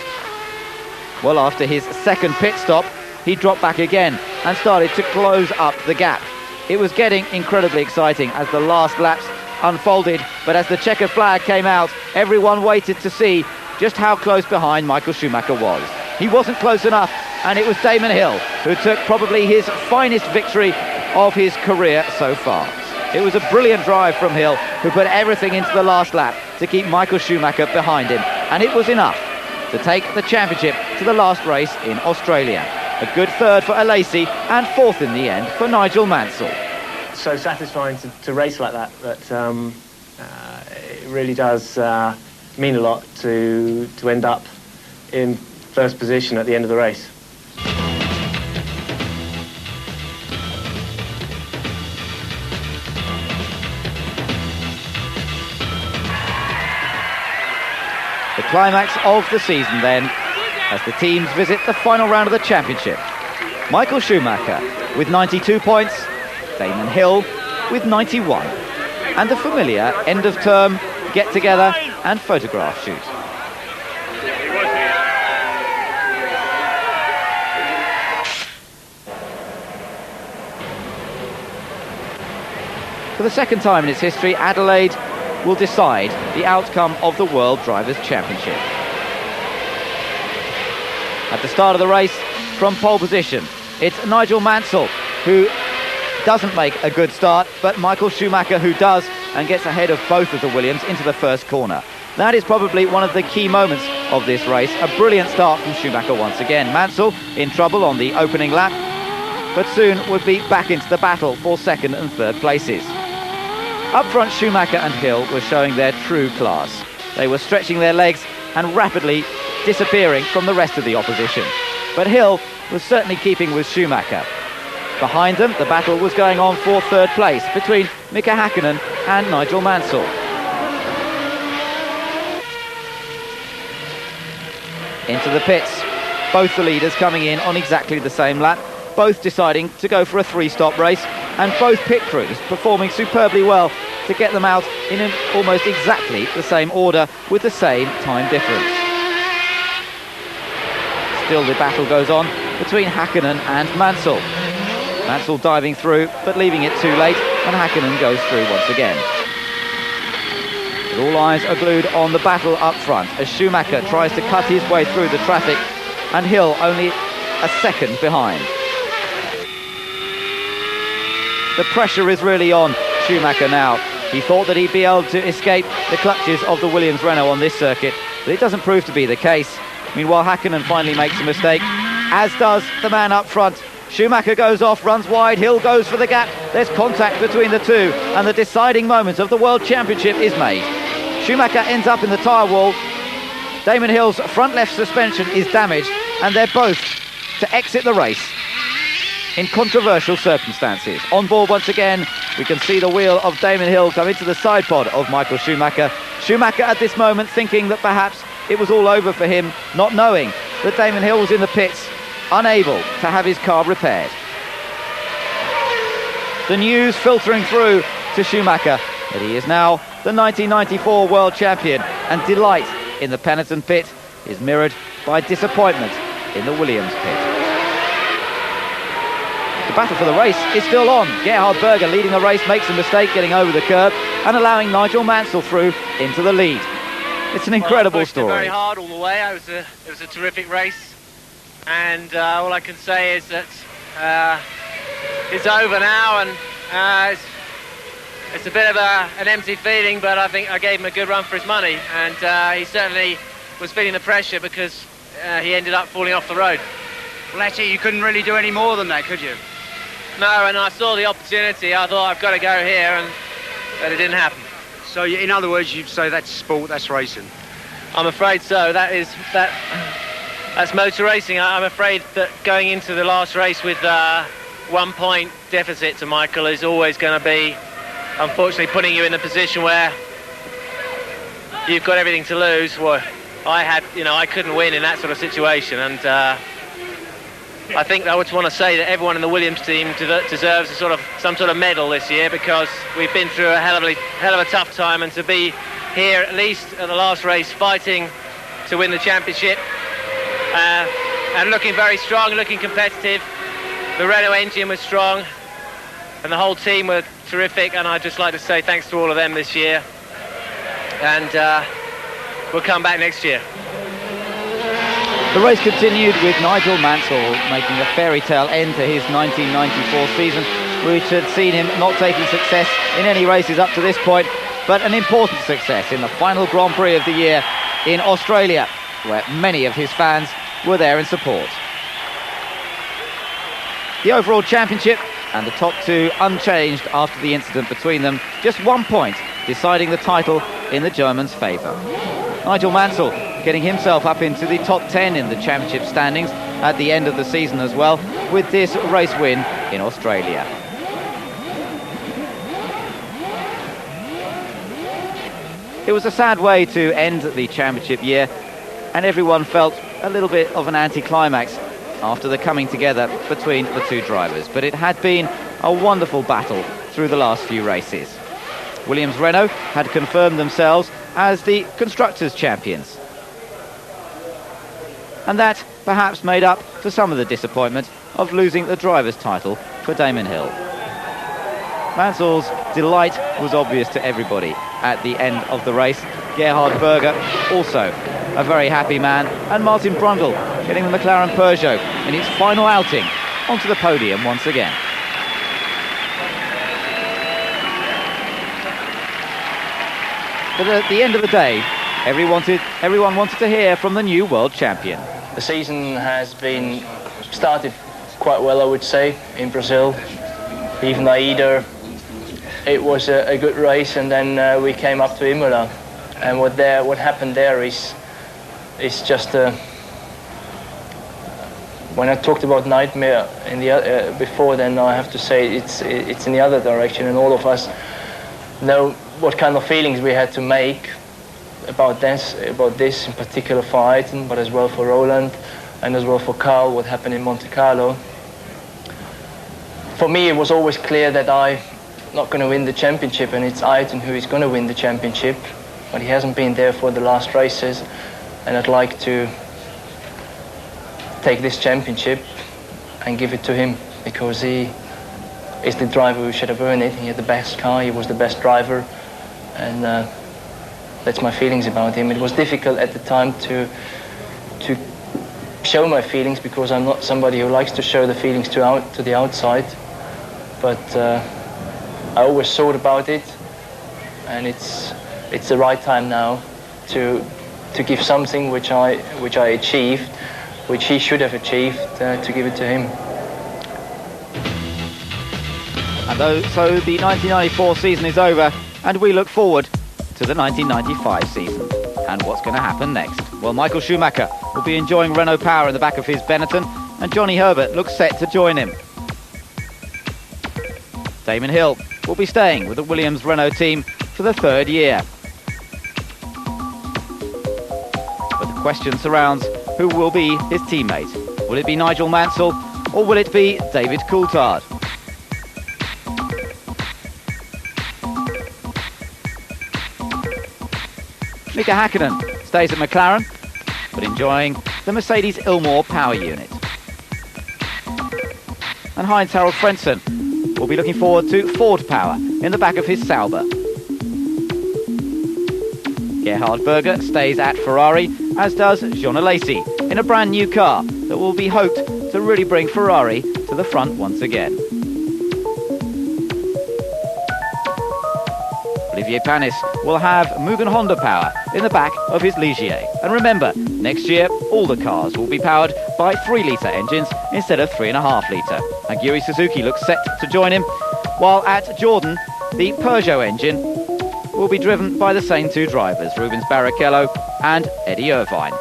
Well, after his second pit stop, he dropped back again and started to close up the gap. It was getting incredibly exciting as the last laps unfolded, but as the checkered flag came out, everyone waited to see just how close behind Michael Schumacher was. He wasn't close enough, and it was Damon Hill who took probably his finest victory of his career so far. It was a brilliant drive from Hill, who put everything into the last lap to keep Michael Schumacher behind him, and it was enough to take the championship to the last race in Australia. A good third for Alesi and fourth in the end for Nigel Mansell. So satisfying to race like that, it really does mean a lot to end up in first position at the end of the race. The climax of the season then, as the teams visit the final round of the championship. Michael Schumacher with 92 points, Damon Hill with 91, and the familiar end-of-term get-together and photograph shoot. For the second time in its history, Adelaide will decide the outcome of the World Drivers' Championship. At the start of the race, from pole position, it's Nigel Mansell who doesn't make a good start, but Michael Schumacher who does, and gets ahead of both of the Williams into the first corner. That is probably one of the key moments of this race. A brilliant start from Schumacher once again. Mansell in trouble on the opening lap, but soon would be back into the battle for second and third places. Up front, Schumacher and Hill were showing their true class. They were stretching their legs and rapidly disappearing from the rest of the opposition. But Hill was certainly keeping with Schumacher. Behind them, the battle was going on for third place between Mika Häkkinen and Nigel Mansell. Into the pits, both the leaders coming in on exactly the same lap, both deciding to go for a three-stop race, and both pit crews performing superbly well to get them out in almost exactly the same order with the same time difference. Still the battle goes on between Häkkinen and Mansell. Mansell diving through, but leaving it too late, and Häkkinen goes through once again. But all eyes are glued on the battle up front as Schumacher tries to cut his way through the traffic, and Hill only a second behind. The pressure is really on Schumacher now. He thought that he'd be able to escape the clutches of the Williams Renault on this circuit, but it doesn't prove to be the case. Meanwhile, Häkkinen finally makes a mistake, as does the man up front. Schumacher goes off, runs wide, Hill goes for the gap. There's contact between the two, and the deciding moment of the World Championship is made. Schumacher ends up in the tyre wall. Damon Hill's front left suspension is damaged, and they're both to exit the race in controversial circumstances. On board once again, we can see the wheel of Damon Hill come into the side pod of Michael Schumacher. Schumacher at this moment thinking that perhaps it was all over for him, not knowing that Damon Hill was in the pits, unable to have his car repaired. The news filtering through to Schumacher that he is now the 1994 world champion, and delight in the Benetton pit is mirrored by disappointment in the Williams pit. The battle for the race is still on. Gerhard Berger leading the race makes a mistake getting over the curb and allowing Nigel Mansell through into the lead. It's an incredible story. Very hard all the way. It was a terrific race, and all I can say is that it's over now, and it's a bit of an empty feeling, but I think I gave him a good run for his money, and he certainly was feeling the pressure because he ended up falling off the road. Well, actually, you couldn't really do any more than that, could you? No, and I saw the opportunity. I thought, I've got to go here, but it didn't happen. So, in other words, you'd say that's sport, that's racing? I'm afraid so. That's motor racing. I'm afraid that going into the last race with 1 point deficit to Michael is always going to be, unfortunately, putting you in a position where you've got everything to lose. Well, I couldn't win in that sort of situation, and I think I would want to say that everyone in the Williams team deserves some sort of medal this year, because we've been through a hell of a tough time, and to be here at least at the last race fighting to win the championship and looking very strong, looking competitive. The Renault engine was strong and the whole team were terrific, and I'd just like to say thanks to all of them this year, and we'll come back next year. The race continued with Nigel Mansell making a fairy tale end to his 1994 season, which had seen him not taking success in any races up to this point, but an important success in the final Grand Prix of the year in Australia, where many of his fans were there in support. The overall championship and the top two unchanged after the incident between them, just 1 point deciding the title in the Germans' favour. Nigel Mansell getting himself up into the top 10 in the championship standings at the end of the season as well, with this race win in Australia. It was a sad way to end the championship year, and everyone felt a little bit of an anticlimax after the coming together between the two drivers, but it had been a wonderful battle through the last few races. Williams Renault had confirmed themselves as the Constructors' Champions, and that perhaps made up for some of the disappointment of losing the driver's title for Damon Hill. Mansell's delight was obvious to everybody at the end of the race. Gerhard Berger also a very happy man, and Martin Brundle getting the McLaren Peugeot in its final outing onto the podium once again. But at the end of the day, everyone wanted to hear from the new world champion. The season has been started quite well, I would say, in Brazil. Even Aida, it was a good race, and then we came up to Imola, and what happened there is just when I talked about nightmare in the before, then I have to say it's in the other direction, and all of us know what kind of feelings we had to make about this in particular for Ayrton, but as well for Roland and as well for Carl, what happened in Monte Carlo. for me, it was always clear that I'm not going to win the championship, and it's Ayrton who is going to win the championship. But he hasn't been there for the last races, and I'd like to take this championship and give it to him, because he is the driver who should have earned it. He had the best car, he was the best driver, and that's my feelings about him. It was difficult at the time to show my feelings, because I'm not somebody who likes to show the feelings to the outside, but I always thought about it, and it's the right time now to give something which I achieved, which he should have achieved, to give it to him. And so the 1994 season is over, and we look forward to the 1995 season. And what's going to happen next? Well, Michael Schumacher will be enjoying Renault power in the back of his Benetton, and Johnny Herbert looks set to join him. Damon Hill will be staying with the Williams Renault team for the third year. But the question surrounds who will be his teammate. Will it be Nigel Mansell, or will it be David Coulthard? Mika Häkkinen stays at McLaren, but enjoying the Mercedes Ilmor power unit. And Heinz-Harald Frentzen will be looking forward to Ford power in the back of his Sauber. Gerhard Berger stays at Ferrari, as does Jean Alesi, in a brand new car that will be hoped to really bring Ferrari to the front once again. Olivier Panis will have Mugen Honda power in the back of his Ligier. And remember, next year all the cars will be powered by 3-litre engines instead of 3.5-litre. And Yuri Suzuki looks set to join him, while at Jordan the Peugeot engine will be driven by the same two drivers, Rubens Barrichello and Eddie Irvine.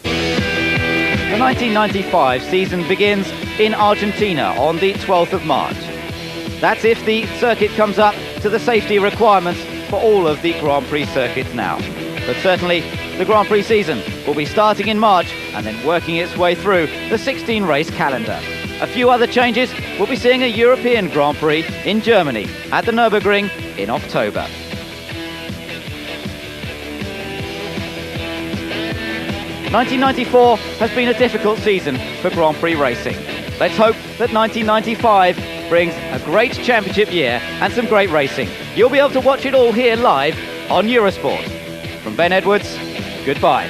The 1995 season begins in Argentina on the 12th of March. That's if the circuit comes up to the safety requirements for all of the Grand Prix circuits now. But certainly the Grand Prix season will be starting in March and then working its way through the 16-race calendar. A few other changes. We'll be seeing a European Grand Prix in Germany at the Nürburgring in October. '94 has been a difficult season for Grand Prix racing. Let's hope that 1995 brings a great championship year and some great racing. You'll be able to watch it all here live on Eurosport. From Ben Edwards, goodbye.